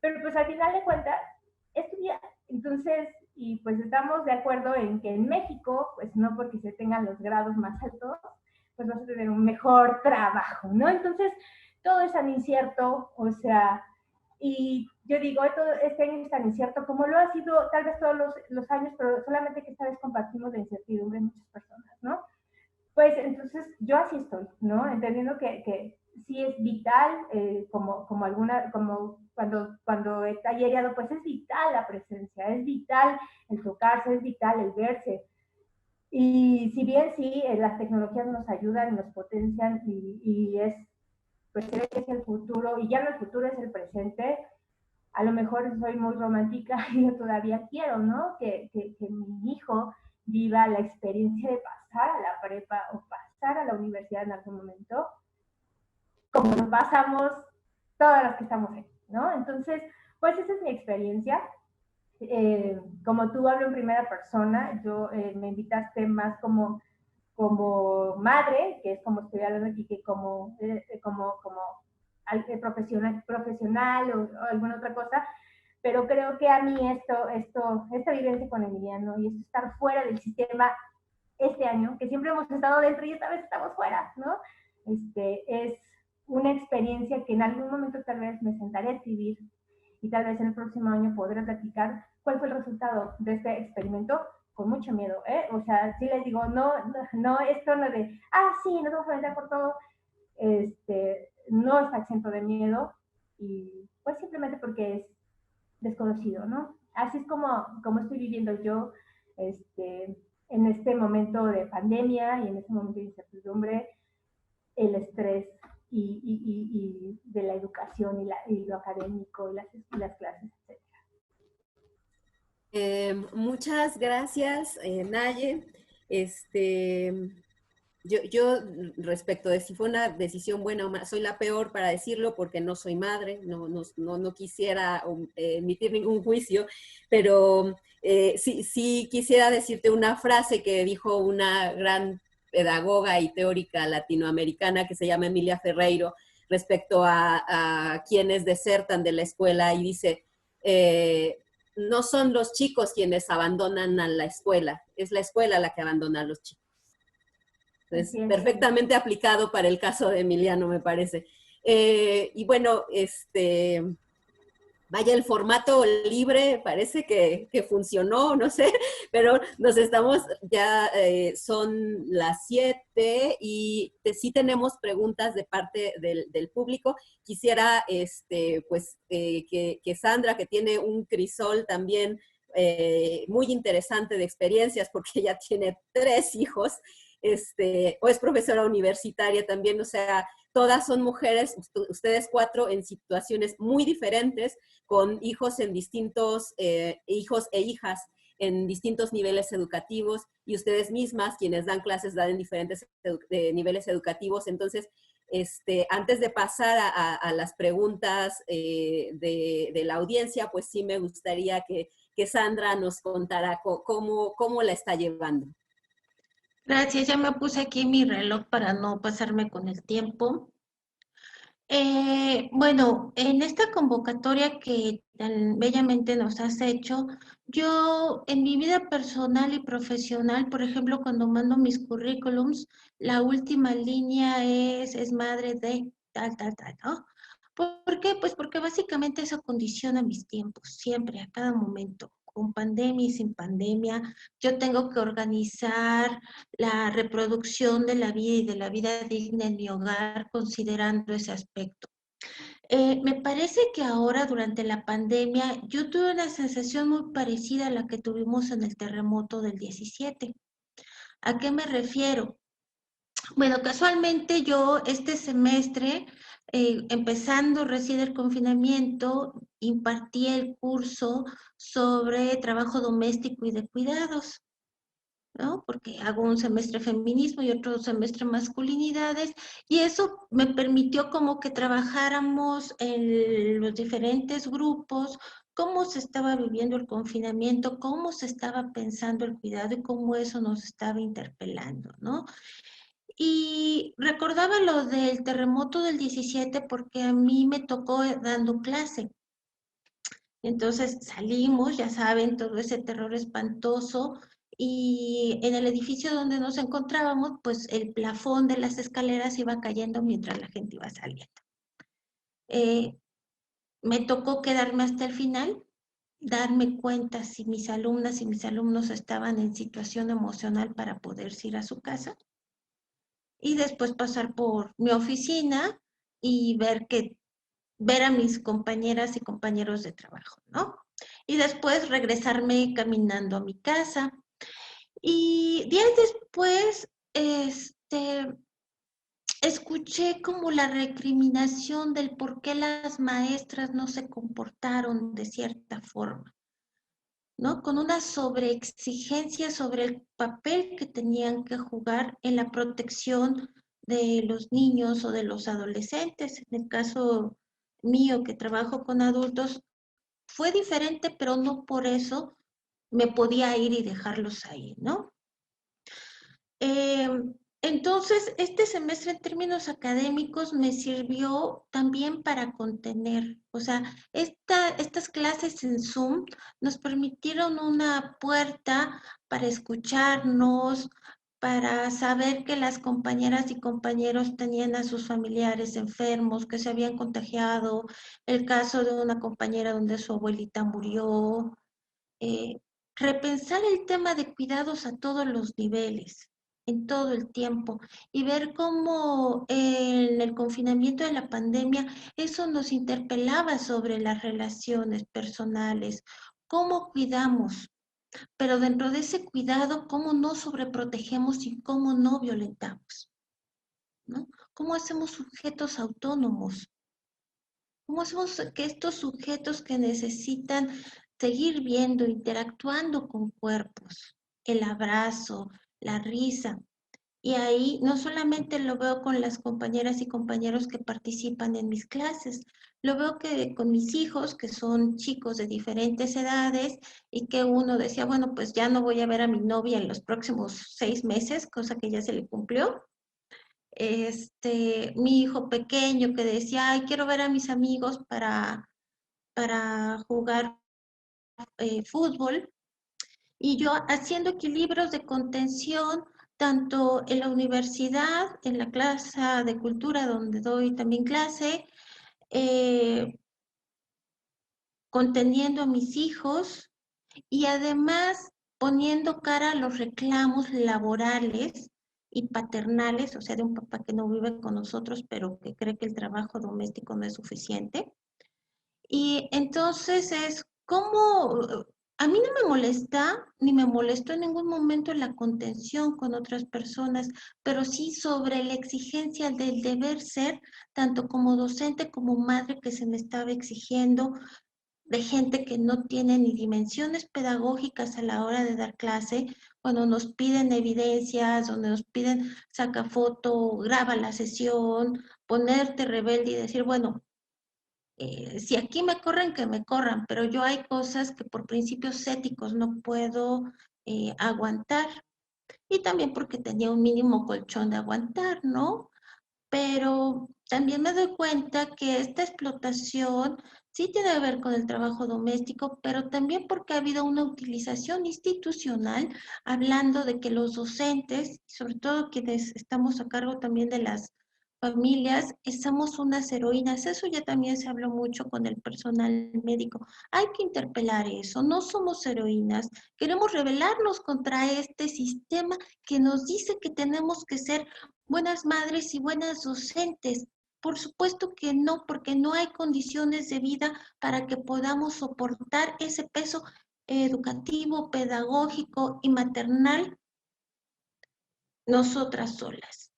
pero pues al final de cuentas, es tu vida. Entonces, y pues estamos de acuerdo en que en México, pues no porque se tengan los grados más altos, pues vas a tener un mejor trabajo, ¿no? Entonces, todo es tan incierto, o sea, y yo digo, este año es tan incierto como lo ha sido tal vez todos los años, pero solamente que esta vez compartimos la incertidumbre en muchas personas, ¿no? Pues entonces yo así estoy, ¿no? Entendiendo que sí es vital, como cuando está tallereado, pues es vital la presencia, es vital el tocarse, es vital el verse. Y si bien sí, las tecnologías nos ayudan y nos potencian y pues creo que es el futuro, y ya no el futuro es el presente. A lo mejor soy muy romántica y yo todavía quiero, ¿no? Que mi hijo viva la experiencia de pasar a la prepa o pasar a la universidad en algún momento, como nos pasamos todas las que estamos ahí, ¿no? Entonces, pues esa es mi experiencia. Como tú hablo en primera persona, yo me invitaste más como como madre, que es como estoy hablando aquí, que como profesional o alguna otra cosa, pero creo que a mí esta vivencia con Emiliano y estar fuera del sistema este año, que siempre hemos estado dentro y esta vez estamos fuera, ¿no? Es una experiencia que en algún momento tal vez me sentaré a escribir y tal vez en el próximo año podré platicar cuál fue el resultado de este experimento, con mucho miedo, ¿eh? O sea, sí les digo, no, esto no de, sí, nos vamos a meter por todo, no está exento de miedo, y pues simplemente porque es desconocido, ¿no? Así es como estoy viviendo yo, en este momento de pandemia y en este momento de incertidumbre, el estrés y de la educación y lo académico y las clases, etc. Muchas gracias, Naye. Yo respecto de si fue una decisión buena o mala, soy la peor para decirlo porque no soy madre, no quisiera emitir ningún juicio, pero sí quisiera decirte una frase que dijo una gran pedagoga y teórica latinoamericana que se llama Emilia Ferreiro respecto a quienes desertan de la escuela y dice, no son los chicos quienes abandonan a la escuela, es la escuela la que abandona a los chicos. Entonces, perfectamente aplicado para el caso de Emiliano, me parece. Y bueno, vaya, el formato libre parece que funcionó, no sé, pero nos estamos, ya son las 7 y sí tenemos preguntas de parte del público. Quisiera, pues, que Sandra, que tiene un crisol también muy interesante de experiencias, porque ella tiene 3 hijos, o es profesora universitaria también, o sea, todas son mujeres, ustedes 4 en situaciones muy diferentes, con hijos en distintos, hijos e hijas en distintos niveles educativos, y ustedes mismas, quienes dan clases, dan en diferentes niveles educativos. Entonces, antes de pasar a las preguntas de la audiencia, pues sí me gustaría que Sandra nos contara cómo la está llevando. Gracias, ya me puse aquí mi reloj para no pasarme con el tiempo. Bueno, en esta convocatoria que tan bellamente nos has hecho, yo en mi vida personal y profesional, por ejemplo, cuando mando mis currículums, la última línea es madre de tal, ¿no? ¿Por qué? Pues porque básicamente eso condiciona mis tiempos, siempre, a cada momento, con pandemia y sin pandemia. Yo tengo que organizar la reproducción de la vida y de la vida digna en mi hogar, considerando ese aspecto. Me parece que ahora, durante la pandemia, yo tuve una sensación muy parecida a la que tuvimos en el terremoto del 17. ¿A qué me refiero? Bueno, casualmente yo este semestre, empezando recién el confinamiento, impartí el curso sobre trabajo doméstico y de cuidados, ¿no? Porque hago un semestre feminismo y otro semestre masculinidades, y eso me permitió como que trabajáramos en los diferentes grupos, cómo se estaba viviendo el confinamiento, cómo se estaba pensando el cuidado y cómo eso nos estaba interpelando, ¿no? Y recordaba lo del terremoto del 17 porque a mí me tocó dando clase. Entonces salimos, ya saben, todo ese terror espantoso, y en el edificio donde nos encontrábamos, pues el plafón de las escaleras iba cayendo mientras la gente iba saliendo. Me tocó quedarme hasta el final, darme cuenta si mis alumnas y mis alumnos estaban en situación emocional para poderse ir a su casa, y después pasar por mi oficina y ver a mis compañeras y compañeros de trabajo, ¿no? Y después regresarme caminando a mi casa. Y días después, escuché como la recriminación del por qué las maestras no se comportaron de cierta forma, ¿no? Con una sobreexigencia sobre el papel que tenían que jugar en la protección de los niños o de los adolescentes. En el caso mío, que trabajo con adultos, fue diferente, pero no por eso me podía ir y dejarlos ahí, ¿no? Eh, entonces, este semestre en términos académicos me sirvió también para contener, o sea, estas clases en Zoom nos permitieron una puerta para escucharnos, para saber que las compañeras y compañeros tenían a sus familiares enfermos, que se habían contagiado, el caso de una compañera donde su abuelita murió, eh, repensar el tema de cuidados a todos los niveles, en todo el tiempo, y ver cómo en el confinamiento de la pandemia eso nos interpelaba sobre las relaciones personales, cómo cuidamos, pero dentro de ese cuidado, cómo no sobreprotegemos y cómo no violentamos, ¿no? ¿Cómo hacemos sujetos autónomos? ¿Cómo hacemos que estos sujetos que necesitan seguir viendo, interactuando con cuerpos, el abrazo, la risa? Y ahí no solamente lo veo con las compañeras y compañeros que participan en mis clases, lo veo que con mis hijos, que son chicos de diferentes edades, y que uno decía, bueno, pues ya no voy a ver a mi novia en los próximos 6 meses, cosa que ya se le cumplió. Mi hijo pequeño que decía, ay, quiero ver a mis amigos para jugar fútbol, y yo haciendo equilibrios de contención, tanto en la universidad, en la clase de cultura donde doy también clase, eh, conteniendo a mis hijos y además poniendo cara a los reclamos laborales y paternales, o sea, de un papá que no vive con nosotros, pero que cree que el trabajo doméstico no es suficiente. Y entonces es como, a mí no me molesta, ni me molestó en ningún momento la contención con otras personas, pero sí sobre la exigencia del deber ser, tanto como docente como madre que se me estaba exigiendo, de gente que no tiene ni dimensiones pedagógicas a la hora de dar clase, cuando nos piden evidencias, donde nos piden saca foto, graba la sesión, ponerte rebelde y decir, bueno, si aquí me corren, que me corran, pero yo hay cosas que por principios éticos no puedo aguantar. Y también porque tenía un mínimo colchón de aguantar, ¿no? Pero también me doy cuenta que esta explotación sí tiene que ver con el trabajo doméstico, pero también porque ha habido una utilización institucional, hablando de que los docentes, sobre todo quienes estamos a cargo también de las familias, somos unas heroínas. Eso ya también se habló mucho con el personal médico. Hay que interpelar eso, no somos heroínas. Queremos rebelarnos contra este sistema que nos dice que tenemos que ser buenas madres y buenas docentes. Por supuesto que no, porque no hay condiciones de vida para que podamos soportar ese peso educativo, pedagógico y maternal nosotras solas.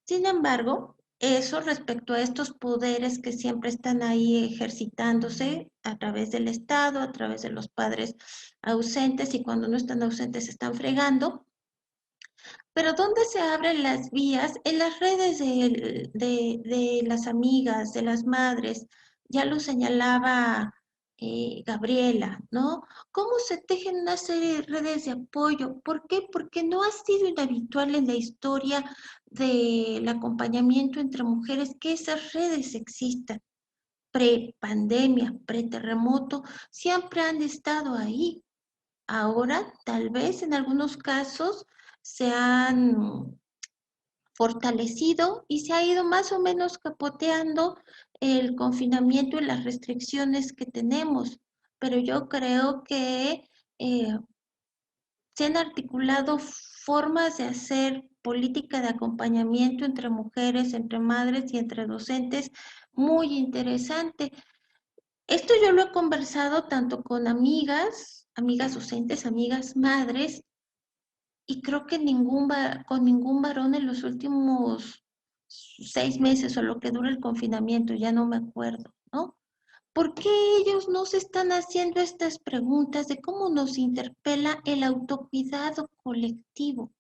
Sin embargo, eso respecto a estos poderes que siempre están ahí ejercitándose a través del Estado, a través de los padres ausentes, y cuando no están ausentes están fregando. Pero ¿dónde se abren las vías? En las redes de las amigas, de las madres. Ya lo señalaba Gabriela, ¿no? ¿Cómo se tejen una serie de redes de apoyo? ¿Por qué? Porque no ha sido inhabitual en la historia del acompañamiento entre mujeres que esas redes existan. Pre-pandemia, pre-terremoto, siempre han estado ahí. Ahora, tal vez en algunos casos se han fortalecido y se ha ido más o menos capoteando el confinamiento y las restricciones que tenemos. Pero yo creo que se han articulado formas de hacer política de acompañamiento entre mujeres, entre madres y entre docentes muy interesante. Esto yo lo he conversado tanto con amigas, amigas docentes, amigas madres, y creo que con ningún varón en los últimos 6 meses o lo que dura el confinamiento, ya no me acuerdo, ¿no? ¿Por qué ellos no se están haciendo estas preguntas de cómo nos interpela el autocuidado colectivo?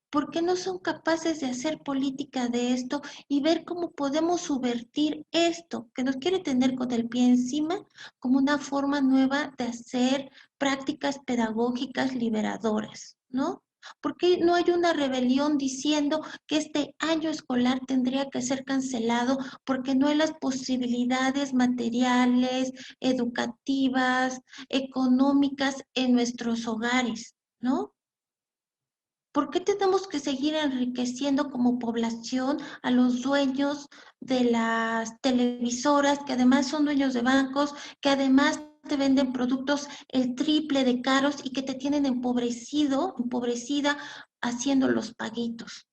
¿Por qué no son capaces de hacer política de esto y ver cómo podemos subvertir esto que nos quiere tener con el pie encima como una forma nueva de hacer prácticas pedagógicas liberadoras, ¿no? ¿Por qué no hay una rebelión diciendo que este año escolar tendría que ser cancelado porque no hay las posibilidades materiales, educativas, económicas en nuestros hogares, ¿no? ¿Por qué tenemos que seguir enriqueciendo como población a los dueños de las televisoras, que además son dueños de bancos, que además te venden productos el triple de caros y que te tienen empobrecido, empobrecida, haciendo los paguitos?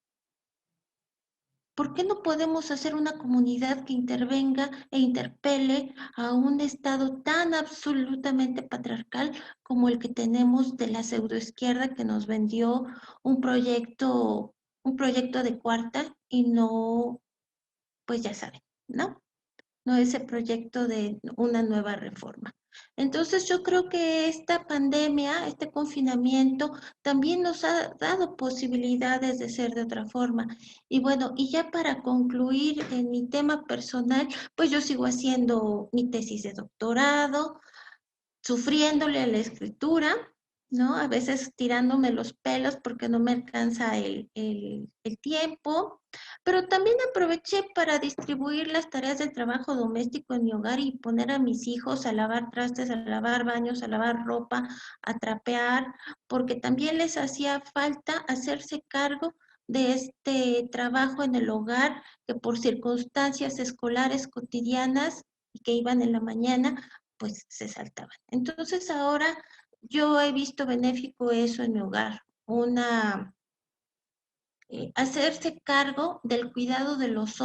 ¿Por qué no podemos hacer una comunidad que intervenga e interpele a un Estado tan absolutamente patriarcal como el que tenemos de la pseudoizquierda que nos vendió un proyecto de cuarta y no, pues ya saben, ¿no? No ese proyecto de una nueva reforma. Entonces yo creo que esta pandemia, este confinamiento, también nos ha dado posibilidades de ser de otra forma. Y bueno, y ya para concluir en mi tema personal, pues yo sigo haciendo mi tesis de doctorado, sufriéndole a la escritura, ¿no? A veces tirándome los pelos porque no me alcanza el tiempo, pero también aproveché para distribuir las tareas del trabajo doméstico en mi hogar y poner a mis hijos a lavar trastes, a lavar baños, a lavar ropa, a trapear, porque también les hacía falta hacerse cargo de este trabajo en el hogar que por circunstancias escolares cotidianas y que iban en la mañana, pues se saltaban. Entonces ahora yo he visto benéfico eso en mi hogar, hacerse cargo del cuidado de los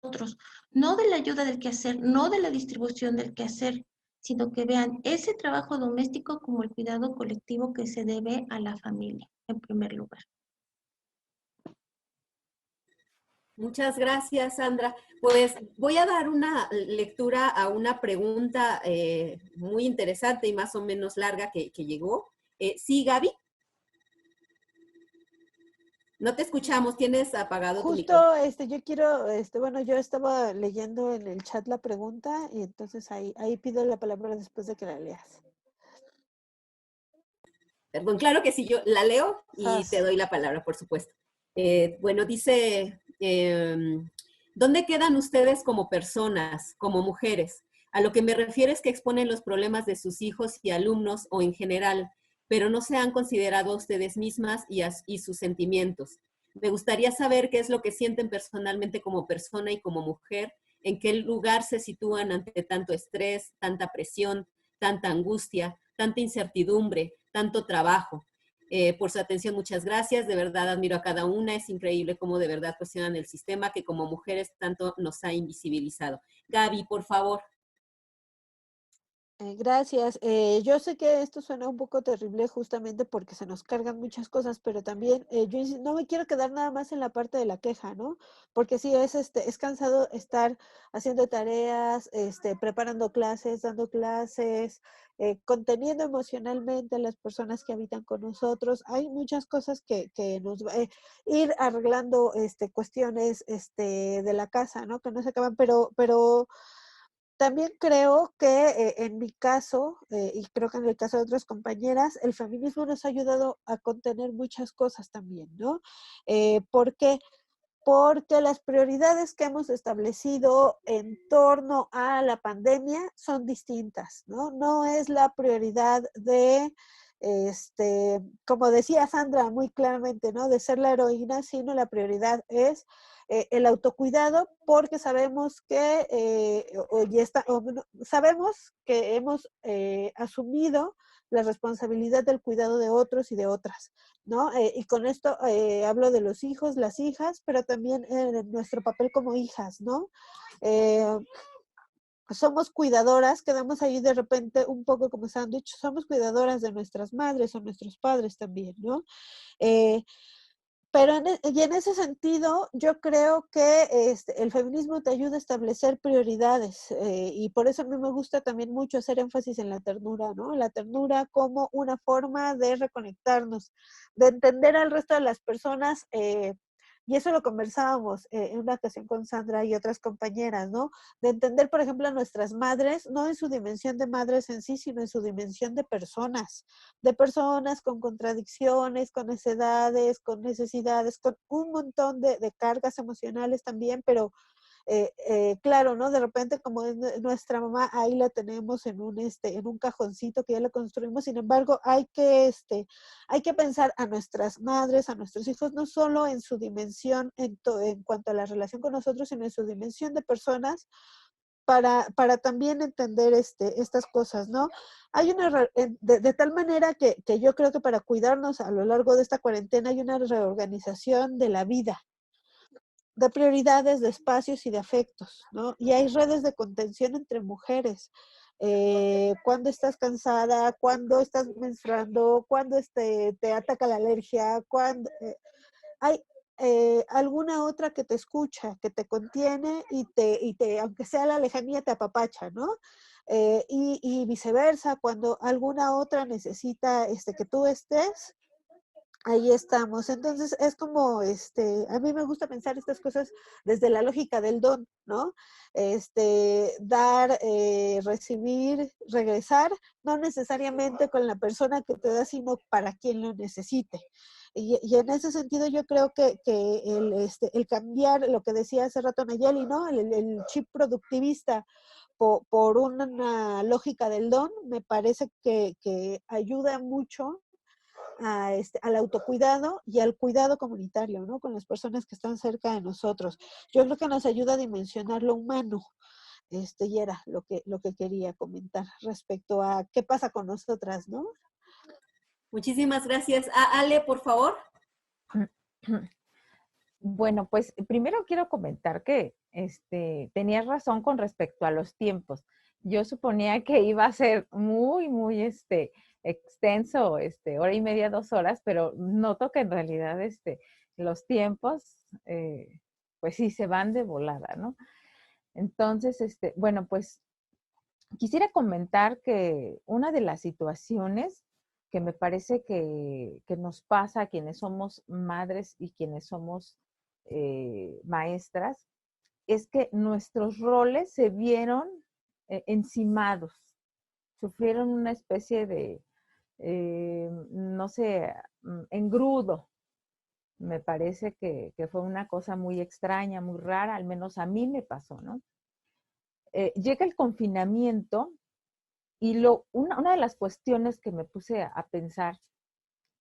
otros, no de la ayuda del quehacer, no de la distribución del quehacer, sino que vean ese trabajo doméstico como el cuidado colectivo que se debe a la familia, en primer lugar. Muchas gracias, Sandra. Pues voy a dar una lectura a una pregunta muy interesante y más o menos larga que llegó. Sí, Gaby. No te escuchamos, tienes apagado tu micrófono. Justo, yo quiero, bueno, yo estaba leyendo en el chat la pregunta y entonces ahí pido la palabra después de que la leas. Perdón, claro que sí, yo la leo y te Sas. doy la palabra, por supuesto. Bueno, dice, ¿dónde quedan ustedes como personas, como mujeres? A lo que me refiero es que exponen los problemas de sus hijos y alumnos o en general, pero no se han considerado ustedes mismas y sus sentimientos. Me gustaría saber qué es lo que sienten personalmente como persona y como mujer, en qué lugar se sitúan ante tanto estrés, tanta presión, tanta angustia, tanta incertidumbre, tanto trabajo. Por su atención, muchas gracias. De verdad admiro a cada una. Es increíble cómo de verdad cuestionan el sistema que como mujeres tanto nos ha invisibilizado. Gaby, por favor. Gracias. Yo sé que esto suena un poco terrible justamente porque se nos cargan muchas cosas, pero también no me quiero quedar nada más en la parte de la queja, ¿no? Porque sí es cansado estar haciendo tareas, preparando clases, dando clases, conteniendo emocionalmente a las personas que habitan con nosotros. Hay muchas cosas que nos va ir arreglando, cuestiones, de la casa, ¿no? Que no se acaban, pero también creo que en mi caso, y creo que en el caso de otras compañeras, el feminismo nos ha ayudado a contener muchas cosas también, ¿no? ¿Por qué? Porque las prioridades que hemos establecido en torno a la pandemia son distintas, ¿no? No es la prioridad de, como decía Sandra muy claramente, ¿no? De ser la heroína, sino la prioridad es el autocuidado, porque sabemos que, sabemos que hemos asumido la responsabilidad del cuidado de otros y de otras, ¿no? Y con esto hablo de los hijos, las hijas, pero también de nuestro papel como hijas, ¿no? Somos cuidadoras, quedamos ahí de repente un poco como sándwich, somos cuidadoras de nuestras madres o nuestros padres también, ¿no? Pero y en ese sentido, yo creo que el feminismo te ayuda a establecer prioridades y por eso a mí me gusta también mucho hacer énfasis en la ternura, ¿no? La ternura como una forma de reconectarnos, de entender al resto de las personas Y eso lo conversábamos en una ocasión con Sandra y otras compañeras, ¿no? De entender, por ejemplo, a nuestras madres, no en su dimensión de madres en sí, sino en su dimensión de personas con contradicciones, con necedades, con necesidades, con un montón de cargas emocionales también, pero claro, ¿no? De repente, como es nuestra mamá, ahí la tenemos en un cajoncito que ya la construimos. Sin embargo, hay que pensar a nuestras madres, a nuestros hijos, no solo en su dimensión en cuanto a la relación con nosotros, sino en su dimensión de personas para también entender estas cosas, ¿no? Hay de tal manera que yo creo que para cuidarnos a lo largo de esta cuarentena hay una reorganización de la vida, de prioridades, de espacios y de afectos, ¿no? Y hay redes de contención entre mujeres. Cuando estás cansada, cuando estás menstruando, cuando te ataca la alergia, cuando hay alguna otra que te escucha, que te contiene aunque sea la lejanía, te apapacha, ¿no? Y viceversa, cuando alguna otra necesita que tú estés, ahí estamos. Entonces es como, a mí me gusta pensar estas cosas desde la lógica del don, ¿no? Dar, recibir, regresar, no necesariamente con la persona que te da, sino para quien lo necesite. Y en ese sentido yo creo que el cambiar lo que decía hace rato Nayeli, ¿no? El chip productivista por una lógica del don, me parece que ayuda mucho al autocuidado y al cuidado comunitario, ¿no? Con las personas que están cerca de nosotros. Yo creo que nos ayuda a dimensionar lo humano. Y era lo que quería comentar respecto a qué pasa con nosotras, ¿no? Muchísimas gracias. Ale, por favor. Bueno, pues primero quiero comentar que tenías razón con respecto a los tiempos. Yo suponía que iba a ser muy, muy extenso, hora y media, 2 horas, pero noto que en realidad los tiempos, pues sí, se van de volada, ¿no? Entonces, bueno, pues quisiera comentar que una de las situaciones que me parece que nos pasa a quienes somos madres y quienes somos maestras, es que nuestros roles se vieron encimados, sufrieron una especie de, no sé, engrudo. Me parece que fue una cosa muy extraña, muy rara, al menos a mí me pasó, ¿no? Llega el confinamiento y una de las cuestiones que me puse a pensar,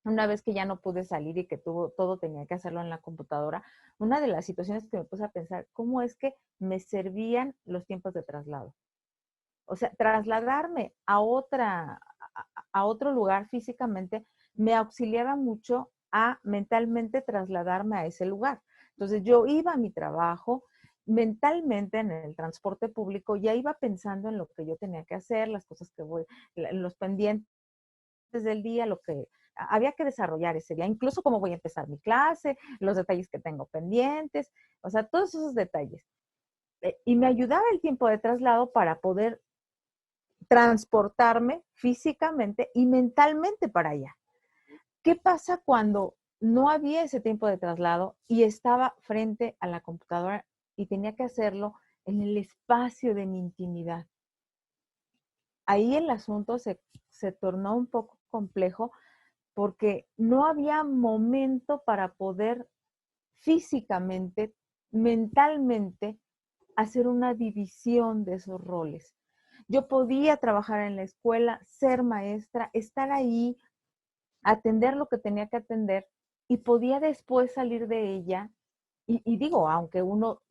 una vez que ya no pude salir y que todo tenía que hacerlo en la computadora, una de las situaciones que me puse a pensar, ¿cómo es que me servían los tiempos de traslado? O sea, trasladarme a otro lugar físicamente me auxiliaba mucho a mentalmente trasladarme a ese lugar. Entonces yo iba a mi trabajo mentalmente en el transporte público, ya iba pensando en lo que yo tenía que hacer, las cosas que los pendientes del día, lo que había que desarrollar ese día, incluso cómo voy a empezar mi clase, los detalles que tengo pendientes, o sea, todos esos detalles. Y me ayudaba el tiempo de traslado para poder transportarme físicamente y mentalmente para allá. ¿Qué pasa cuando no había ese tiempo de traslado y estaba frente a la computadora y tenía que hacerlo en el espacio de mi intimidad? Ahí el asunto se tornó un poco complejo porque no había momento para poder físicamente, mentalmente, hacer una división de esos roles. Yo podía trabajar en la escuela, ser maestra, estar ahí, atender lo que tenía que atender y podía después salir de ella. Y digo, aunque uno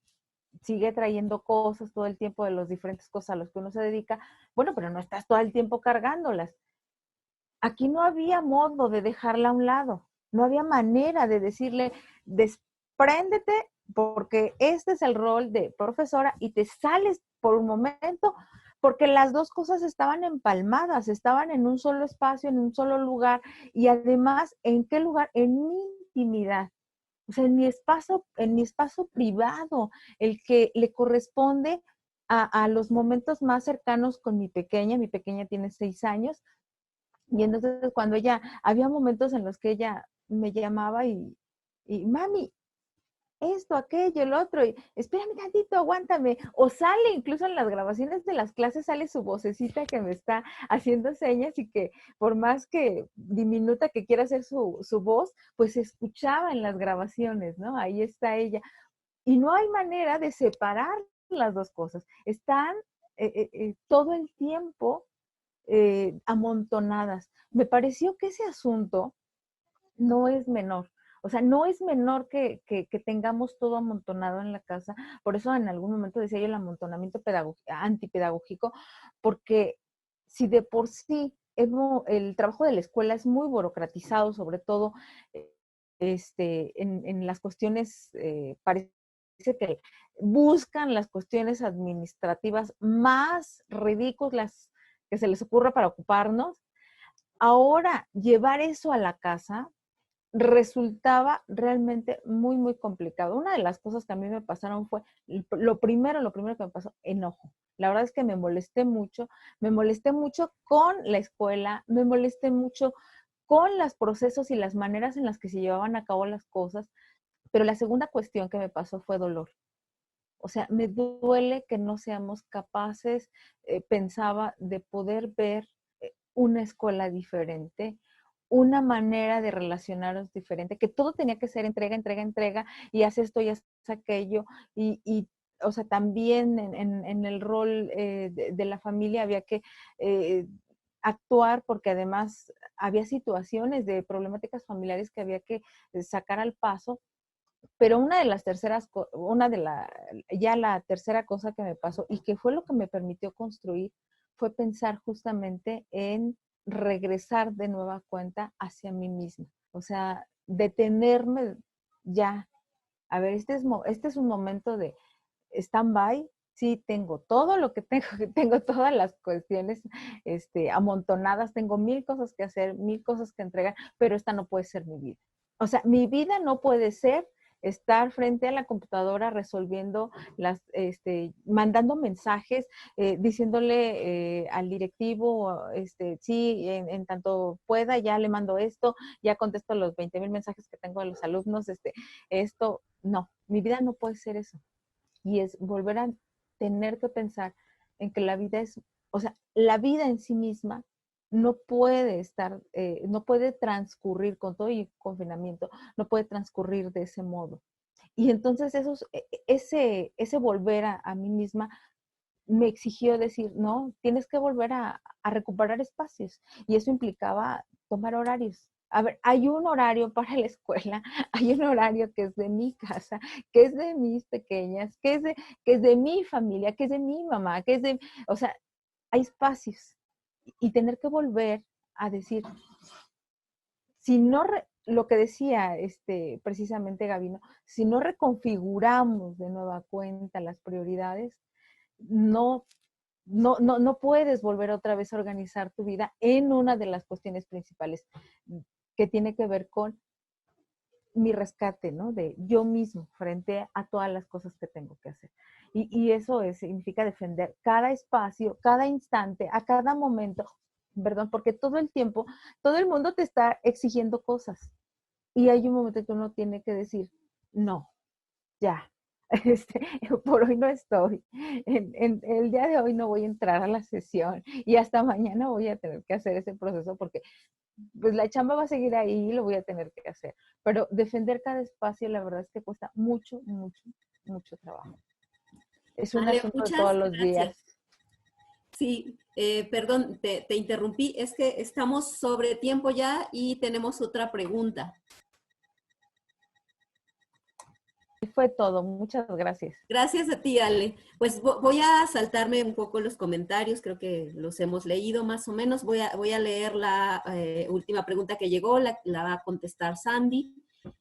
sigue trayendo cosas todo el tiempo de las diferentes cosas a las que uno se dedica, bueno, pero no estás todo el tiempo cargándolas. Aquí no había modo de dejarla a un lado, no había manera de decirle, despréndete porque este es el rol de profesora y te sales por un momento porque las dos cosas estaban empalmadas, estaban en un solo espacio, en un solo lugar y además, ¿en qué lugar? En mi intimidad. O sea, en mi espacio privado, el que le corresponde a los momentos más cercanos con mi pequeña tiene 6 años, y entonces cuando había momentos en los que ella me llamaba y mami, esto, aquello, el otro, y espérame tantito, aguántame. O sale, incluso en las grabaciones de las clases sale su vocecita que me está haciendo señas y que por más que diminuta que quiera hacer su voz, pues se escuchaba en las grabaciones, ¿no? Ahí está ella. Y no hay manera de separar las dos cosas. Están todo el tiempo amontonadas. Me pareció que ese asunto no es menor. O sea, no es menor que tengamos todo amontonado en la casa. Por eso en algún momento decía yo el amontonamiento antipedagógico, porque si de por sí el trabajo de la escuela es muy burocratizado, sobre todo en las cuestiones, parece que buscan las cuestiones administrativas más ridículas que se les ocurra para ocuparnos. Ahora, llevar eso a la casa resultaba realmente muy, muy complicado. Una de las cosas que a mí me pasaron fue, lo primero que me pasó, enojo. La verdad es que me molesté mucho con la escuela, me molesté mucho con los procesos y las maneras en las que se llevaban a cabo las cosas, pero la segunda cuestión que me pasó fue dolor. O sea, me duele que no seamos capaces, pensaba, de poder ver una escuela diferente, una manera de relacionarnos diferente, que todo tenía que ser entrega, entrega, entrega, y haz esto y haz aquello, o sea, también en el rol de la familia había que actuar, porque además había situaciones de problemáticas familiares que había que sacar al paso. Pero ya la tercera cosa que me pasó y que fue lo que me permitió construir fue pensar justamente en regresar de nueva cuenta hacia mí misma. O sea, detenerme ya. A ver, este es un momento de stand-by. Sí, tengo todo lo que tengo, tengo todas las cuestiones amontonadas, tengo 1000 cosas que hacer, 1000 cosas que entregar, pero esta no puede ser mi vida. O sea, mi vida no puede ser estar frente a la computadora resolviendo mandando mensajes, diciéndole al directivo, sí, en tanto pueda, ya le mando esto, ya contesto los 20,000 mensajes que tengo de los alumnos, esto, no, mi vida no puede ser eso. Y es volver a tener que pensar en que la vida es, o sea, la vida en sí misma no puede no puede transcurrir con todo y confinamiento, no puede transcurrir de ese modo. Y entonces ese volver a mí misma me exigió decir, no, tienes que volver a recuperar espacios. Y eso implicaba tomar horarios. A ver, hay un horario para la escuela, hay un horario que es de mi casa, que es de mis pequeñas, que es de mi familia, que es de mi mamá, o sea, hay espacios. Y tener que volver a decir, si no, lo que decía precisamente Gabino, si no reconfiguramos de nueva cuenta las prioridades, no puedes volver otra vez a organizar tu vida en una de las cuestiones principales que tiene que ver con mi rescate, ¿no? De yo mismo frente a todas las cosas que tengo que hacer. Y eso significa defender cada espacio, cada instante, a cada momento, perdón, porque todo el tiempo, todo el mundo te está exigiendo cosas. Y hay un momento que uno tiene que decir, no, ya, por hoy no estoy. En el día de hoy no voy a entrar a la sesión y hasta mañana voy a tener que hacer ese proceso porque pues la chamba va a seguir ahí y lo voy a tener que hacer. Pero defender cada espacio, la verdad es que cuesta mucho, mucho, mucho trabajo. Es un Ale, asunto de muchas todos los días. gracias. Sí, perdón, te interrumpí. Es que estamos sobre tiempo ya y tenemos otra pregunta. Fue todo. Muchas gracias. Gracias a ti, Ale. Pues voy a saltarme un poco los comentarios, creo que los hemos leído más o menos. Voy a leer la última pregunta que llegó, la va a contestar Sandy.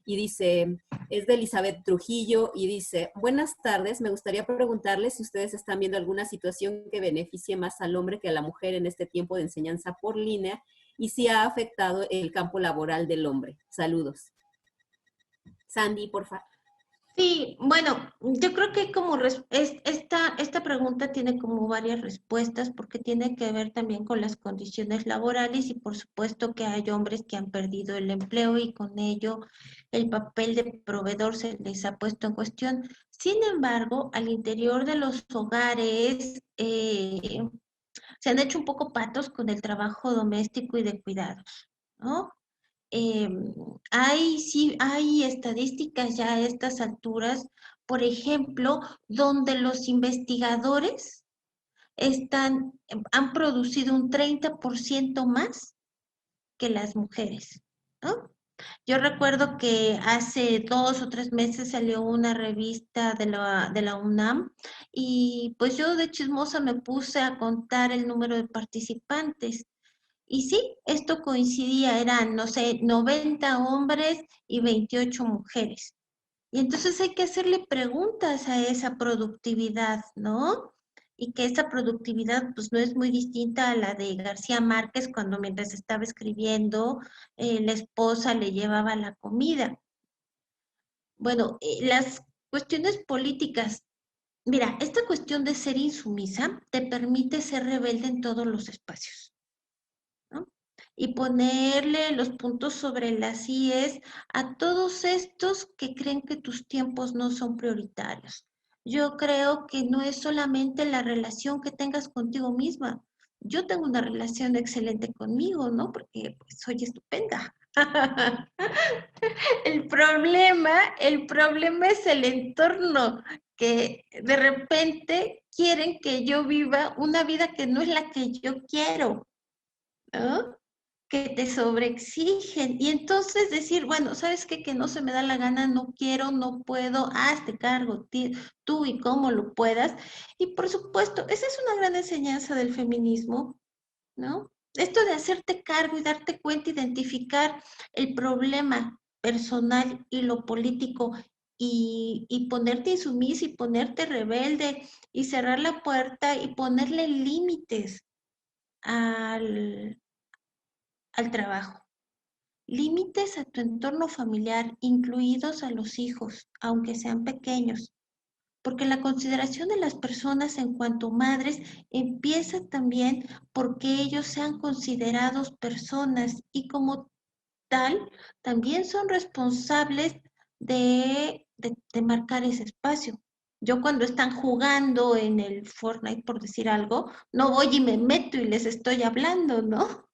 Y dice, es de Elizabeth Trujillo, y dice, buenas tardes, me gustaría preguntarles si ustedes están viendo alguna situación que beneficie más al hombre que a la mujer en este tiempo de enseñanza por línea, y si ha afectado el campo laboral del hombre. Saludos. Sandy, por favor. Sí, bueno, yo creo que esta pregunta tiene como varias respuestas porque tiene que ver también con las condiciones laborales y por supuesto que hay hombres que han perdido el empleo y con ello el papel de proveedor se les ha puesto en cuestión. Sin embargo, al interior de los hogares se han hecho un poco patos con el trabajo doméstico y de cuidados, ¿no? Eh, sí, hay estadísticas ya a estas alturas, por ejemplo, donde los investigadores han producido un 30% más que las mujeres, ¿no? Yo recuerdo que hace 2 o 3 meses salió una revista de la UNAM y pues yo de chismosa me puse a contar el número de participantes. Y sí, esto coincidía, eran, no sé, 90 hombres y 28 mujeres. Y entonces hay que hacerle preguntas a esa productividad, ¿no? Y que esa productividad pues no es muy distinta a la de García Márquez cuando mientras estaba escribiendo la esposa le llevaba la comida. Bueno, las cuestiones políticas, mira, esta cuestión de ser insumisa te permite ser rebelde en todos los espacios, ¿no? Y ponerle los puntos sobre las IES a todos estos que creen que tus tiempos no son prioritarios. Yo creo que no es solamente la relación que tengas contigo misma. Yo tengo una relación excelente conmigo, ¿no? Porque pues, soy estupenda. El problema es el entorno, que de repente quieren que yo viva una vida que no es la que yo quiero, ¿no? Que te sobreexigen. Y entonces decir, bueno, ¿sabes qué? Que no se me da la gana, no quiero, no puedo, hazte cargo tú y cómo lo puedas. Y por supuesto, esa es una gran enseñanza del feminismo, ¿no? Esto de hacerte cargo y darte cuenta, identificar el problema personal y lo político y ponerte insumisa y ponerte rebelde y cerrar la puerta y ponerle límites al trabajo. Límites a tu entorno familiar, incluidos a los hijos, aunque sean pequeños, porque la consideración de las personas en cuanto madres empieza también porque ellos sean considerados personas y como tal también son responsables de marcar ese espacio. Yo cuando están jugando en el Fortnite, por decir algo, no voy y me meto y les estoy hablando, ¿no?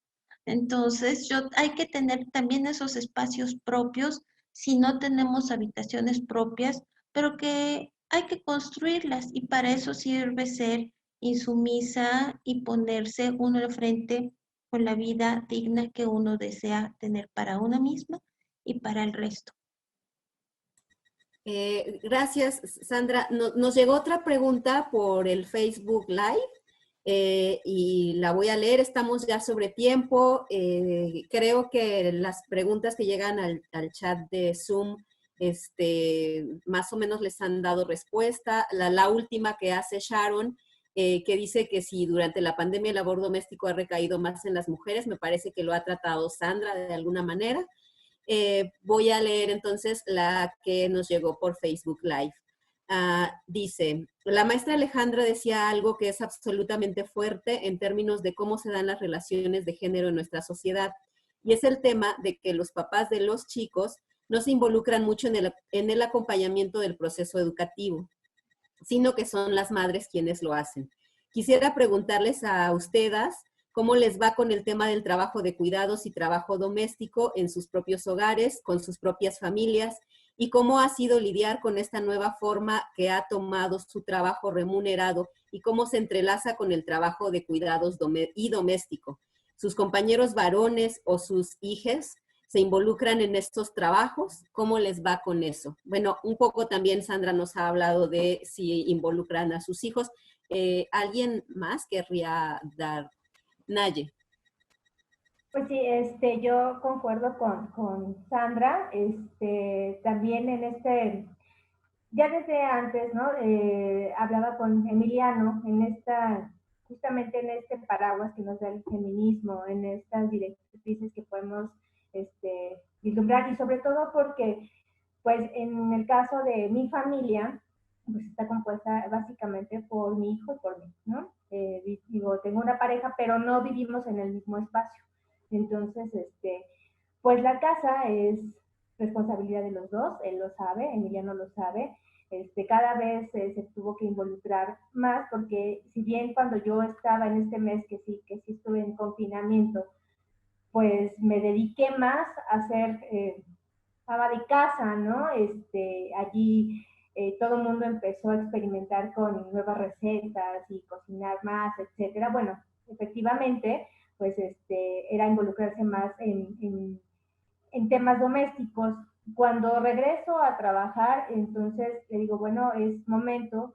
Entonces, hay que tener también esos espacios propios si no tenemos habitaciones propias, pero que hay que construirlas y para eso sirve ser insumisa y ponerse uno al frente con la vida digna que uno desea tener para una misma y para el resto. Gracias, Sandra. Nos llegó otra pregunta por el Facebook Live. Y la voy a leer, estamos ya sobre tiempo. Creo que las preguntas que llegan al chat de Zoom, más o menos les han dado respuesta. La última que hace Sharon, que dice que si durante la pandemia el labor doméstico ha recaído más en las mujeres, me parece que lo ha tratado Sandra de alguna manera. Voy a leer entonces la que nos llegó por Facebook Live. Dice, la maestra Alejandra decía algo que es absolutamente fuerte en términos de cómo se dan las relaciones de género en nuestra sociedad, y es el tema de que los papás de los chicos no se involucran mucho en el acompañamiento del proceso educativo, sino que son las madres quienes lo hacen. Quisiera preguntarles a ustedes cómo les va con el tema del trabajo de cuidados y trabajo doméstico en sus propios hogares, con sus propias familias, y cómo ha sido lidiar con esta nueva forma que ha tomado su trabajo remunerado y cómo se entrelaza con el trabajo de cuidados y doméstico. Sus compañeros varones o sus hijas se involucran en estos trabajos, ¿cómo les va con eso? Bueno, un poco también Sandra nos ha hablado de si involucran a sus hijos. ¿Alguien más querría dar? Naye. Pues sí, yo concuerdo con Sandra, también ya desde antes, ¿no? Hablaba con Emiliano justamente en este paraguas que nos da el feminismo, en estas directrices que podemos vislumbrar y sobre todo porque Pues en el caso de mi familia, pues está compuesta básicamente por mi hijo y por mí, ¿no? Digo, tengo una pareja, pero no vivimos en el mismo espacio. Entonces, pues la casa es responsabilidad de los dos, él lo sabe, Emiliano lo sabe. Cada vez se tuvo que involucrar más porque si bien cuando yo estaba en este mes que sí estuve en confinamiento, pues me dediqué más a hacer ama de casa, ¿no? Allí todo el mundo empezó a experimentar con nuevas recetas y cocinar más, etcétera. Bueno, efectivamente, pues era involucrarse más en temas domésticos. Cuando regreso a trabajar, entonces le digo, bueno, es momento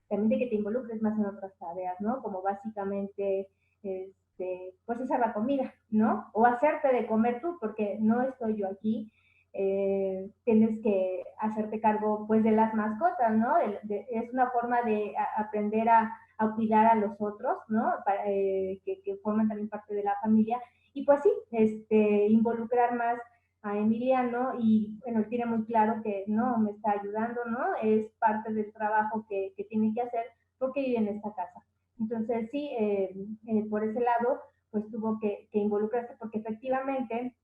también de que te involucres más en otras tareas, ¿no? Como básicamente, pues hacer la comida, ¿no? O hacerte de comer tú, porque no estoy yo aquí. Tienes que hacerte cargo, pues, de las mascotas, ¿no? Es una forma de aprender a cuidar a los otros, ¿no? Que forman también parte de la familia. Y pues sí, involucrar más a Emiliano y bueno, él tiene muy claro que no, me está ayudando, ¿no? Es parte del trabajo que tiene que hacer porque vive en esta casa. Entonces sí, por ese lado, pues tuvo que involucrarse porque efectivamente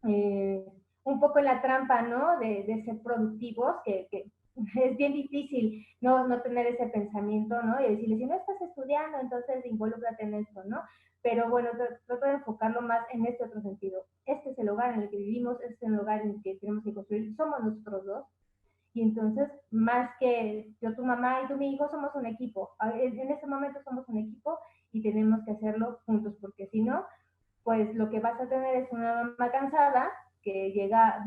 un poco en la trampa, ¿no? De ser productivos, que es bien difícil no tener ese pensamiento, ¿no? Y decirle, si no estás estudiando, entonces involúcrate en esto, ¿no? Pero bueno, trato de enfocarlo más en este otro sentido. Este es el hogar en el que vivimos, este es el hogar en el que tenemos que construir, somos nosotros dos. Y entonces, más que yo, tu mamá y tú, mi hijo, somos un equipo. En ese momento somos un equipo y tenemos que hacerlo juntos, porque si no, pues lo que vas a tener es una mamá cansada que llega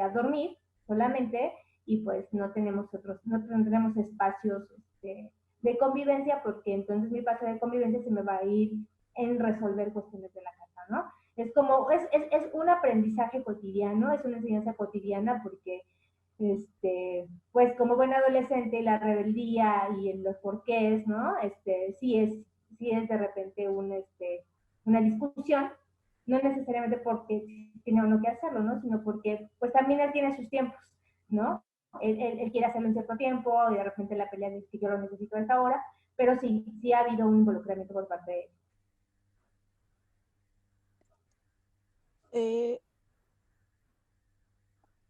a dormir solamente y pues no tendremos espacios de convivencia porque entonces mi espacio de convivencia se me va a ir en resolver cuestiones de la casa, ¿no? Es como, es un aprendizaje cotidiano, es una enseñanza cotidiana porque pues como buen adolescente la rebeldía y en los porqués, ¿no? Sí es de repente una discusión, no necesariamente porque tiene o no que hacerlo, ¿no? Sino porque pues también él tiene sus tiempos, ¿no? Él quiere hacerlo en cierto tiempo y de repente la pelea dice que yo lo necesito a esta hora, pero sí ha habido un involucramiento por parte de él.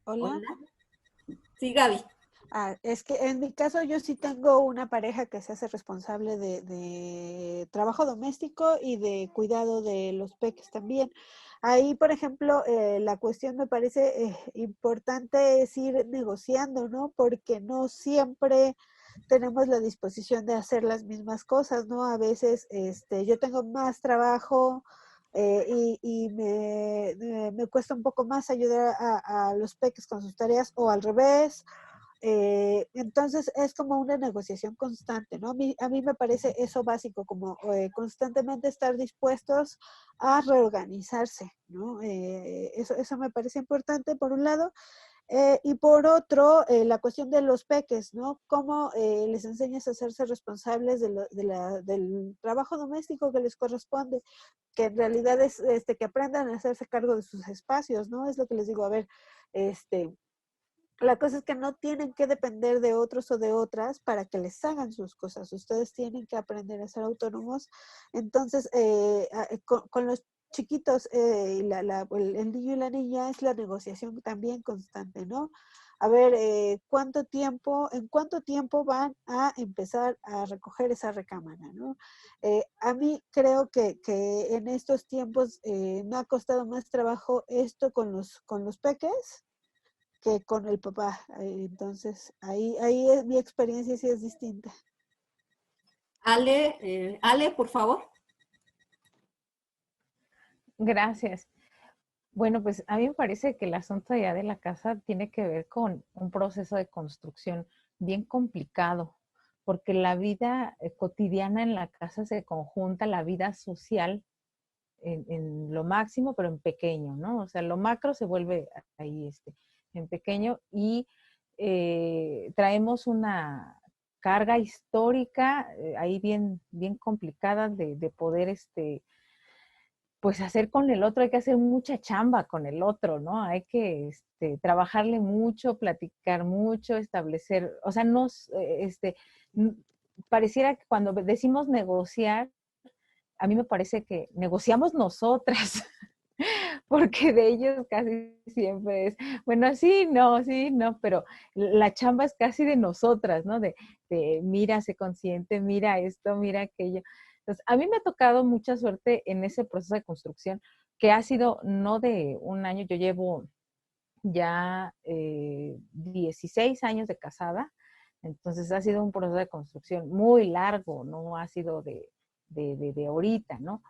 Hola. Hola. Sí, Gaby. Es que en mi caso yo sí tengo una pareja que se hace responsable de trabajo doméstico y de cuidado de los peques también. Ahí, por ejemplo, la cuestión me parece importante es ir negociando, ¿no? Porque no siempre tenemos la disposición de hacer las mismas cosas, ¿no? A veces yo tengo más trabajo y me cuesta un poco más ayudar a los peques con sus tareas o al revés. Entonces es como una negociación constante, ¿no? A mí me parece eso básico, como constantemente estar dispuestos a reorganizarse, ¿no? Eso me parece importante por un lado. Y por otro, la cuestión de los peques, ¿no? Cómo les enseñas a hacerse responsables del trabajo doméstico que les corresponde, que en realidad es que aprendan a hacerse cargo de sus espacios, ¿no? Es lo que les digo, a ver, la cosa es que no tienen que depender de otros o de otras para que les hagan sus cosas. Ustedes tienen que aprender a ser autónomos. Entonces, con los chiquitos, el niño y la niña es la negociación también constante, ¿no? A ver, en cuánto tiempo van a empezar a recoger esa recámara, ¿no? A mí creo que en estos tiempos me ha costado más trabajo esto con los peques que con el papá. Entonces, ahí es, mi experiencia sí es distinta. Ale, por favor. Gracias. Bueno, pues a mí me parece que el asunto ya de la casa tiene que ver con un proceso de construcción bien complicado, porque la vida cotidiana en la casa se conjunta, la vida social en lo máximo, pero en pequeño, ¿no? O sea, lo macro se vuelve ahí en pequeño y traemos una carga histórica ahí bien complicada de poder pues hacer con el otro, hay que hacer mucha chamba con el otro, ¿no? Hay que trabajarle mucho, platicar mucho, establecer, o sea, pareciera que cuando decimos negociar, a mí me parece que negociamos nosotras, porque de ellos casi siempre es, bueno, sí, no, pero la chamba es casi de nosotras, ¿no? De mira, sé consciente, mira esto, mira aquello. Entonces, a mí me ha tocado mucha suerte en ese proceso de construcción, que ha sido no de un año, yo llevo ya 16 años de casada, entonces ha sido un proceso de construcción muy largo, no ha sido de ahorita, ¿no?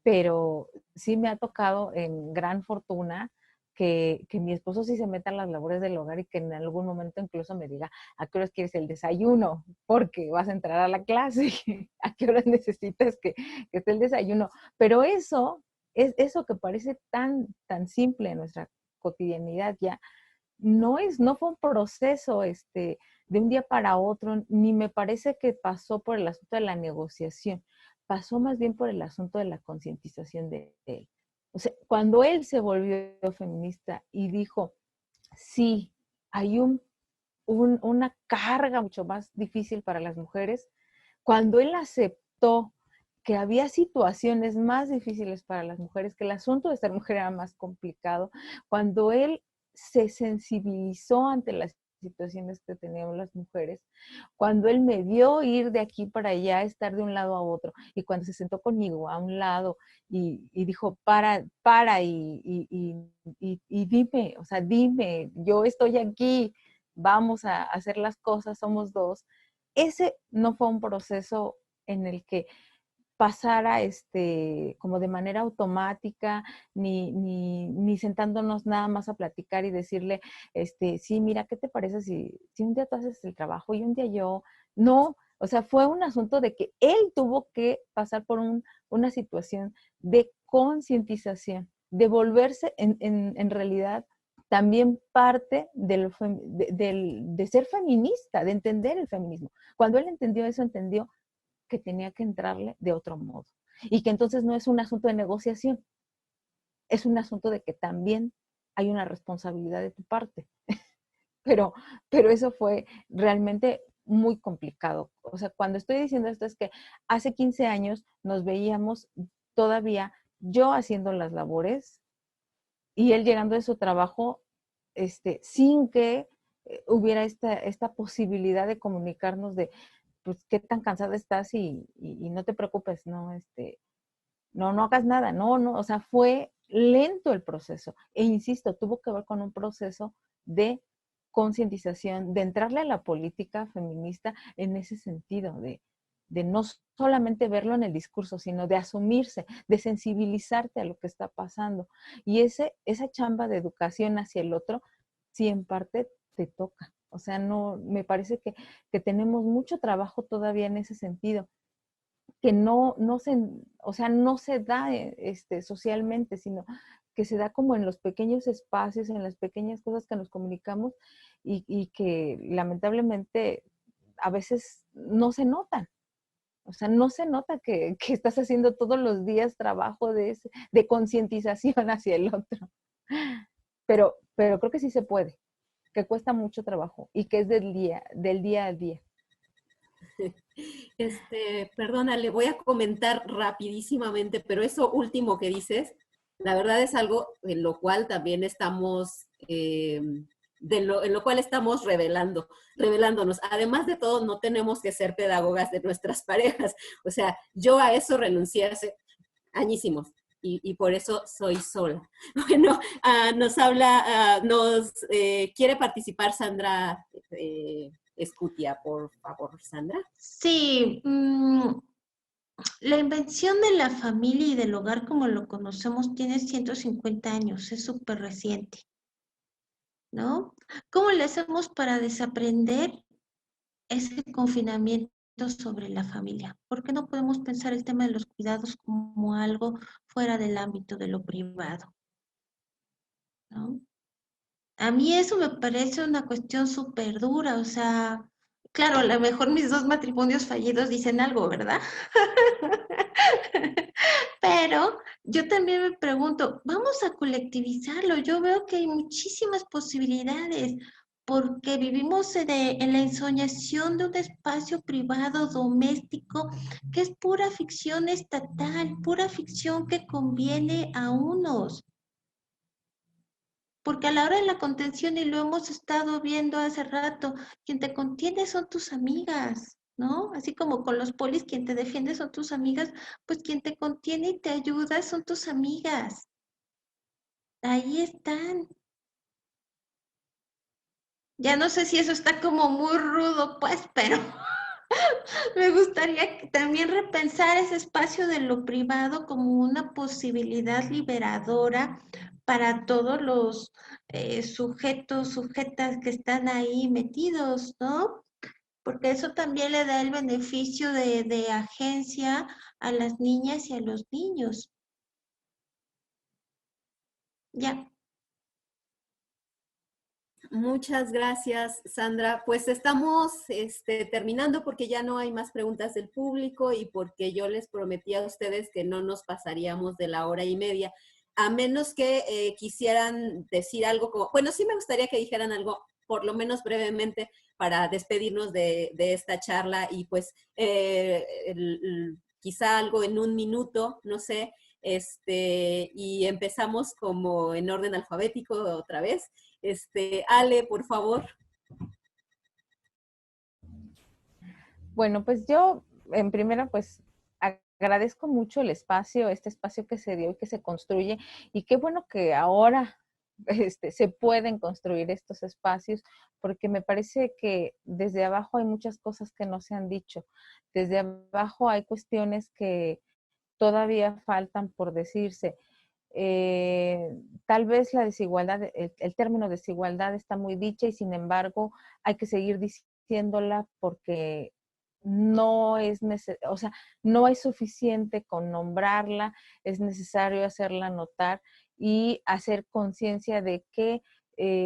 Pero sí me ha tocado en gran fortuna que mi esposo sí se meta en las labores del hogar y que en algún momento incluso me diga, ¿a qué horas quieres el desayuno? Porque vas a entrar a la clase, ¿a qué horas necesitas que esté el desayuno? Pero eso, es eso que parece tan simple en nuestra cotidianidad ya, no fue un proceso de un día para otro, ni me parece que pasó por el asunto de la negociación, pasó más bien por el asunto de la concientización de él. O sea, cuando él se volvió feminista y dijo, sí, hay una carga mucho más difícil para las mujeres, cuando él aceptó que había situaciones más difíciles para las mujeres, que el asunto de ser mujer era más complicado, cuando él se sensibilizó ante las situaciones que teníamos las mujeres, cuando él me vio ir de aquí para allá, estar de un lado a otro, y cuando se sentó conmigo a un lado y dijo, para y dime, o sea, dime, yo estoy aquí, vamos a hacer las cosas, somos dos. Ese no fue un proceso en el que pasara como de manera automática, ni sentándonos nada más a platicar y decirle, sí, mira, ¿qué te parece si un día tú haces el trabajo y un día yo? No, o sea, fue un asunto de que él tuvo que pasar por una situación de concientización, de volverse en realidad también parte de ser feminista, de entender el feminismo. Cuando él entendió eso, entendió que tenía que entrarle de otro modo. Y que entonces no es un asunto de negociación, es un asunto de que también hay una responsabilidad de tu parte. Pero, pero eso fue realmente muy complicado. O sea, cuando estoy diciendo esto es que hace 15 años nos veíamos todavía yo haciendo las labores y él llegando de su trabajo sin que hubiera esta posibilidad de comunicarnos de, pues, qué tan cansada estás y no te preocupes, no hagas nada, no, o sea, fue lento el proceso. E insisto, tuvo que ver con un proceso de concientización, de entrarle a la política feminista en ese sentido, de no solamente verlo en el discurso, sino de asumirse, de sensibilizarte a lo que está pasando. Y esa chamba de educación hacia el otro, sí en parte te toca. O sea, no, me parece que tenemos mucho trabajo todavía en ese sentido, que o sea, no se da socialmente, sino que se da como en los pequeños espacios, en las pequeñas cosas que nos comunicamos y que lamentablemente a veces no se notan. O sea, no se nota que estás haciendo todos los días trabajo de concientización hacia el otro. Pero creo que sí se puede, que cuesta mucho trabajo y que es del día a día. Perdona, le voy a comentar rapidísimamente, pero eso último que dices, la verdad es algo en lo cual también estamos, en lo cual estamos revelándonos. Además de todo, no tenemos que ser pedagogas de nuestras parejas. O sea, yo a eso renuncié hace añísimos. Y por eso soy sola. Bueno, nos quiere participar Sandra Escutia, por favor, Sandra. Sí, la invención de la familia y del hogar como lo conocemos tiene 150 años, es súper reciente, ¿no? ¿Cómo le hacemos para desaprender ese confinamiento sobre la familia? ¿Por qué no podemos pensar el tema de los cuidados como algo fuera del ámbito de lo privado, ¿no? A mí eso me parece una cuestión súper dura, o sea, Claro, a lo mejor mis 2 matrimonios fallidos dicen algo, ¿verdad? Pero yo también me pregunto, vamos a colectivizarlo. Yo veo que hay muchísimas posibilidades porque vivimos en la ensoñación de un espacio privado doméstico que es pura ficción estatal, pura ficción que conviene a unos. Porque a la hora de la contención, y lo hemos estado viendo hace rato, quien te contiene son tus amigas, ¿no? Así como con los polis, quien te defiende son tus amigas, pues quien te contiene y te ayuda son tus amigas. Ahí están. Ya no sé si eso está como muy rudo, pues, pero me gustaría también repensar ese espacio de lo privado como una posibilidad liberadora para todos los sujetos, sujetas que están ahí metidos, ¿no? Porque eso también le da el beneficio de agencia a las niñas y a los niños. Ya. Muchas gracias, Sandra. Pues estamos terminando porque ya no hay más preguntas del público y porque yo les prometí a ustedes que no nos pasaríamos de la 1 hora y media, a menos que quisieran decir algo como, bueno, sí me gustaría que dijeran algo, por lo menos brevemente, para despedirnos de esta charla y pues quizá algo en 1 minuto, no sé, y empezamos como en orden alfabético otra vez. Ale, por favor. Bueno, pues yo en primera pues agradezco mucho el espacio, este espacio que se dio y que se construye, y qué bueno que ahora se pueden construir estos espacios, porque me parece que desde abajo hay muchas cosas que no se han dicho. Desde abajo hay cuestiones que todavía faltan por decirse. Tal vez la desigualdad, el término desigualdad está muy dicha y sin embargo hay que seguir diciéndola porque no es o sea, no es suficiente con nombrarla, es necesario hacerla notar y hacer conciencia de que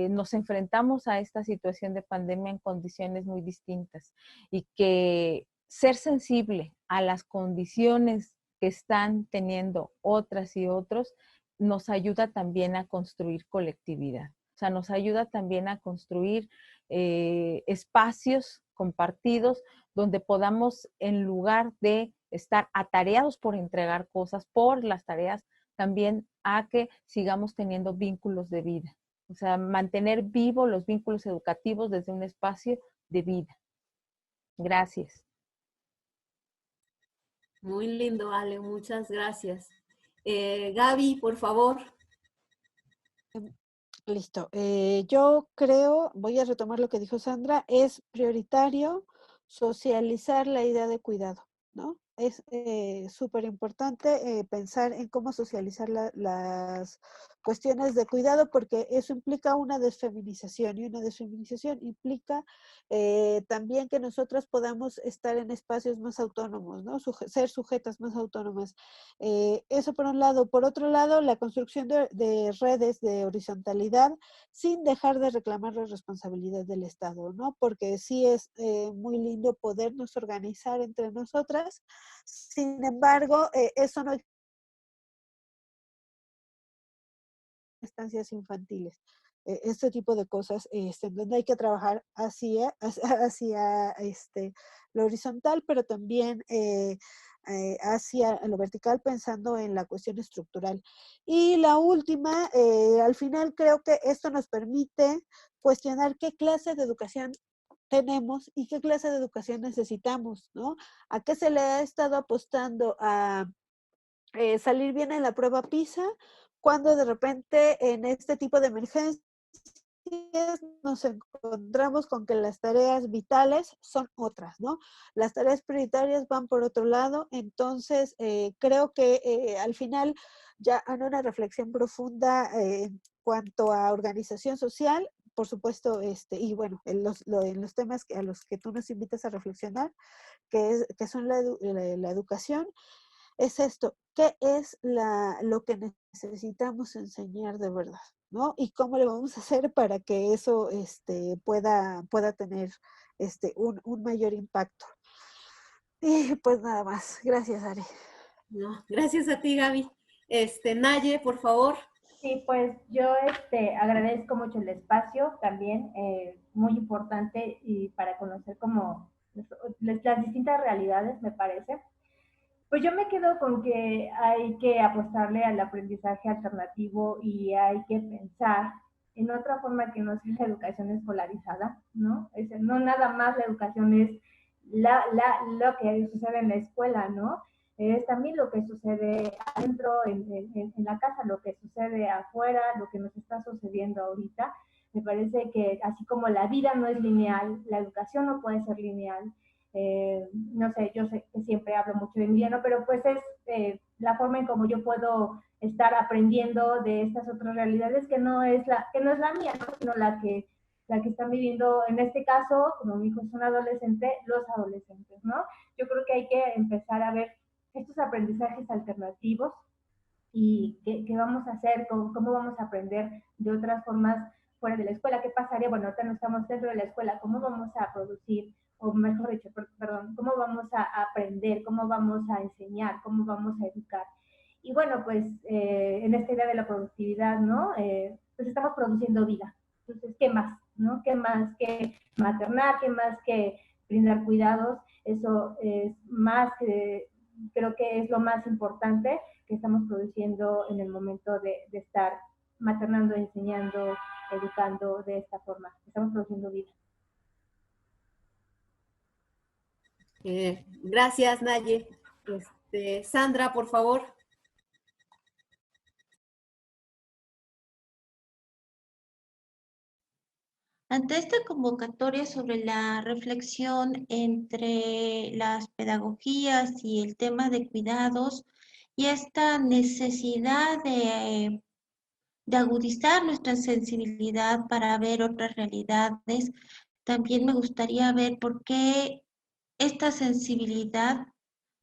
nos enfrentamos a esta situación de pandemia en condiciones muy distintas y que ser sensible a las condiciones que están teniendo otras y otros nos ayuda también a construir colectividad. O sea, nos ayuda también a construir espacios compartidos donde podamos, en lugar de estar atareados por entregar cosas, por las tareas, también a que sigamos teniendo vínculos de vida. O sea, mantener vivos los vínculos educativos desde un espacio de vida. Gracias. Muy lindo, Ale, muchas gracias. Gaby, por favor. Listo. Yo creo, voy a retomar lo que dijo Sandra, es prioritario socializar la idea de cuidado, ¿no? Es súper importante pensar en cómo socializar las cuestiones de cuidado porque eso implica una desfeminización y una desfeminización implica también que nosotras podamos estar en espacios más autónomos, ¿no? Ser sujetas más autónomas. Eso por un lado. Por otro lado, la construcción de redes de horizontalidad sin dejar de reclamar la responsabilidad del Estado, ¿no? Porque sí es muy lindo podernos organizar entre nosotras. Sin embargo, eso no estancias infantiles. Este tipo de cosas en donde hay que trabajar hacia lo horizontal, pero también hacia lo vertical, pensando en la cuestión estructural. Y la última, al final creo que esto nos permite cuestionar qué clase de educación tenemos y qué clase de educación necesitamos, ¿no? ¿A qué se le ha estado apostando? A salir bien en la prueba PISA, cuando de repente en este tipo de emergencias nos encontramos con que las tareas vitales son otras, ¿no? Las tareas prioritarias van por otro lado, entonces creo que al final ya en una reflexión profunda en cuanto a organización social, por supuesto, y bueno, en los temas a los que tú nos invitas a reflexionar, que son la educación, es esto, ¿qué es lo que necesitamos enseñar de verdad? ¿No? Y cómo le vamos a hacer para que eso pueda tener un mayor impacto. Y pues nada más. Gracias, Ari. No, gracias a ti, Gaby. Naye, por favor. Sí, pues yo agradezco mucho el espacio también, muy importante y para conocer como las distintas realidades, me parece. Pues yo me quedo con que hay que apostarle al aprendizaje alternativo y hay que pensar en otra forma que no sea la educación escolarizada, ¿no? No nada más la educación es lo que sucede en la escuela, ¿no? Es también lo que sucede adentro, en la casa, lo que sucede afuera, lo que nos está sucediendo ahorita. Me parece que así como la vida no es lineal, la educación no puede ser lineal. No sé, yo sé que siempre hablo mucho de Emiliano, pero pues es la forma en cómo yo puedo estar aprendiendo de estas otras realidades que no es la mía, ¿no? Sino la que están viviendo, en este caso, como mi hijo es un adolescente, los adolescentes, ¿no? Yo creo que hay que empezar a ver estos aprendizajes alternativos y qué vamos a hacer, cómo vamos a aprender de otras formas fuera de la escuela. ¿Qué pasaría? Bueno, ahorita no estamos dentro de la escuela, ¿cómo vamos a producir, o mejor dicho, perdón, cómo vamos a aprender, cómo vamos a enseñar, cómo vamos a educar? Y bueno, pues en esta idea de la productividad, ¿no? Pues estamos produciendo vida. Entonces, ¿qué más? ¿No? ¿Qué más que maternar? ¿Qué más que brindar cuidados? Eso es más, creo que es lo más importante que estamos produciendo en el momento de estar maternando, enseñando, educando de esta forma. Estamos produciendo vida. Gracias, Naye. Sandra, por favor. Ante esta convocatoria sobre la reflexión entre las pedagogías y el tema de cuidados y esta necesidad de agudizar nuestra sensibilidad para ver otras realidades, también me gustaría ver por qué esta sensibilidad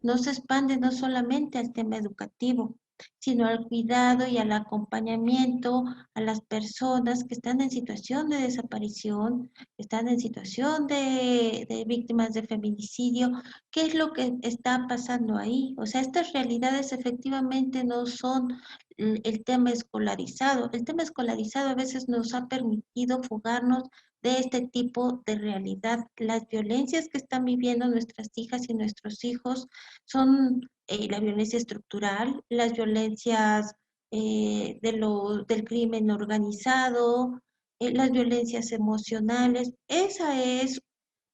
no se expande no solamente al tema educativo, sino al cuidado y al acompañamiento a las personas que están en situación de desaparición, que están en situación de víctimas de feminicidio. ¿Qué es lo que está pasando ahí? O sea, estas realidades efectivamente no son el tema escolarizado. El tema escolarizado a veces nos ha permitido fugarnos de este tipo de realidad. Las violencias que están viviendo nuestras hijas y nuestros hijos son la violencia estructural, las violencias del crimen organizado, las violencias emocionales. Esa es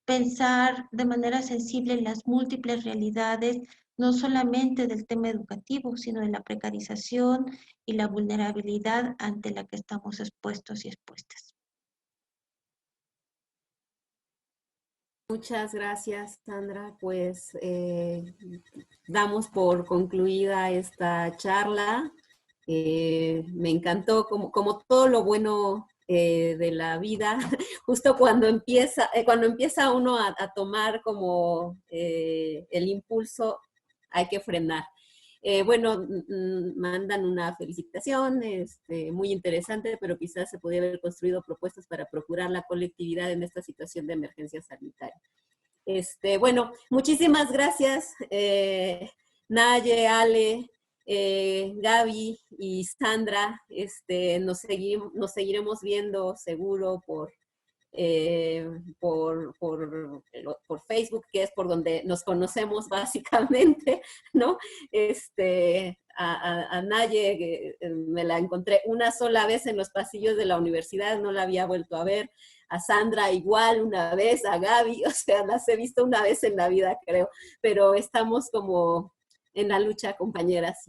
pensar de manera sensible en las múltiples realidades, no solamente del tema educativo, sino de la precarización y la vulnerabilidad ante la que estamos expuestos y expuestas. Muchas gracias, Sandra. Pues damos por concluida esta charla. Me encantó, como todo lo bueno de la vida, justo cuando empieza uno a tomar como el impulso, hay que frenar. Bueno, mandan una felicitación, muy interesante, pero quizás se podría haber construido propuestas para procurar la colectividad en esta situación de emergencia sanitaria. Bueno, muchísimas gracias, Naye, Ale, Gaby y Sandra. Nos seguiremos viendo seguro por Facebook, que es por donde nos conocemos básicamente, ¿no? A Naye me la encontré una sola vez en los pasillos de la universidad, no la había vuelto a ver. A Sandra igual una vez, a Gaby, o sea, las he visto una vez en la vida, creo, pero estamos como en la lucha, compañeras,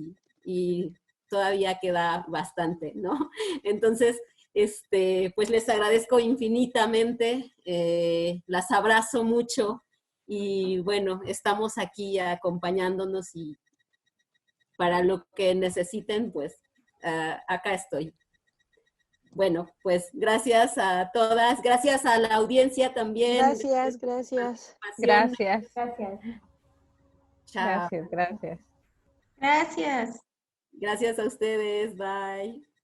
y todavía queda bastante, ¿no? Entonces, pues les agradezco infinitamente, las abrazo mucho y bueno, estamos aquí acompañándonos y para lo que necesiten, pues acá estoy. Bueno, pues gracias a todas, gracias a la audiencia también. Gracias, gracias. Gracias. Gracias. Chao. Gracias, gracias. Gracias. Gracias a ustedes, bye.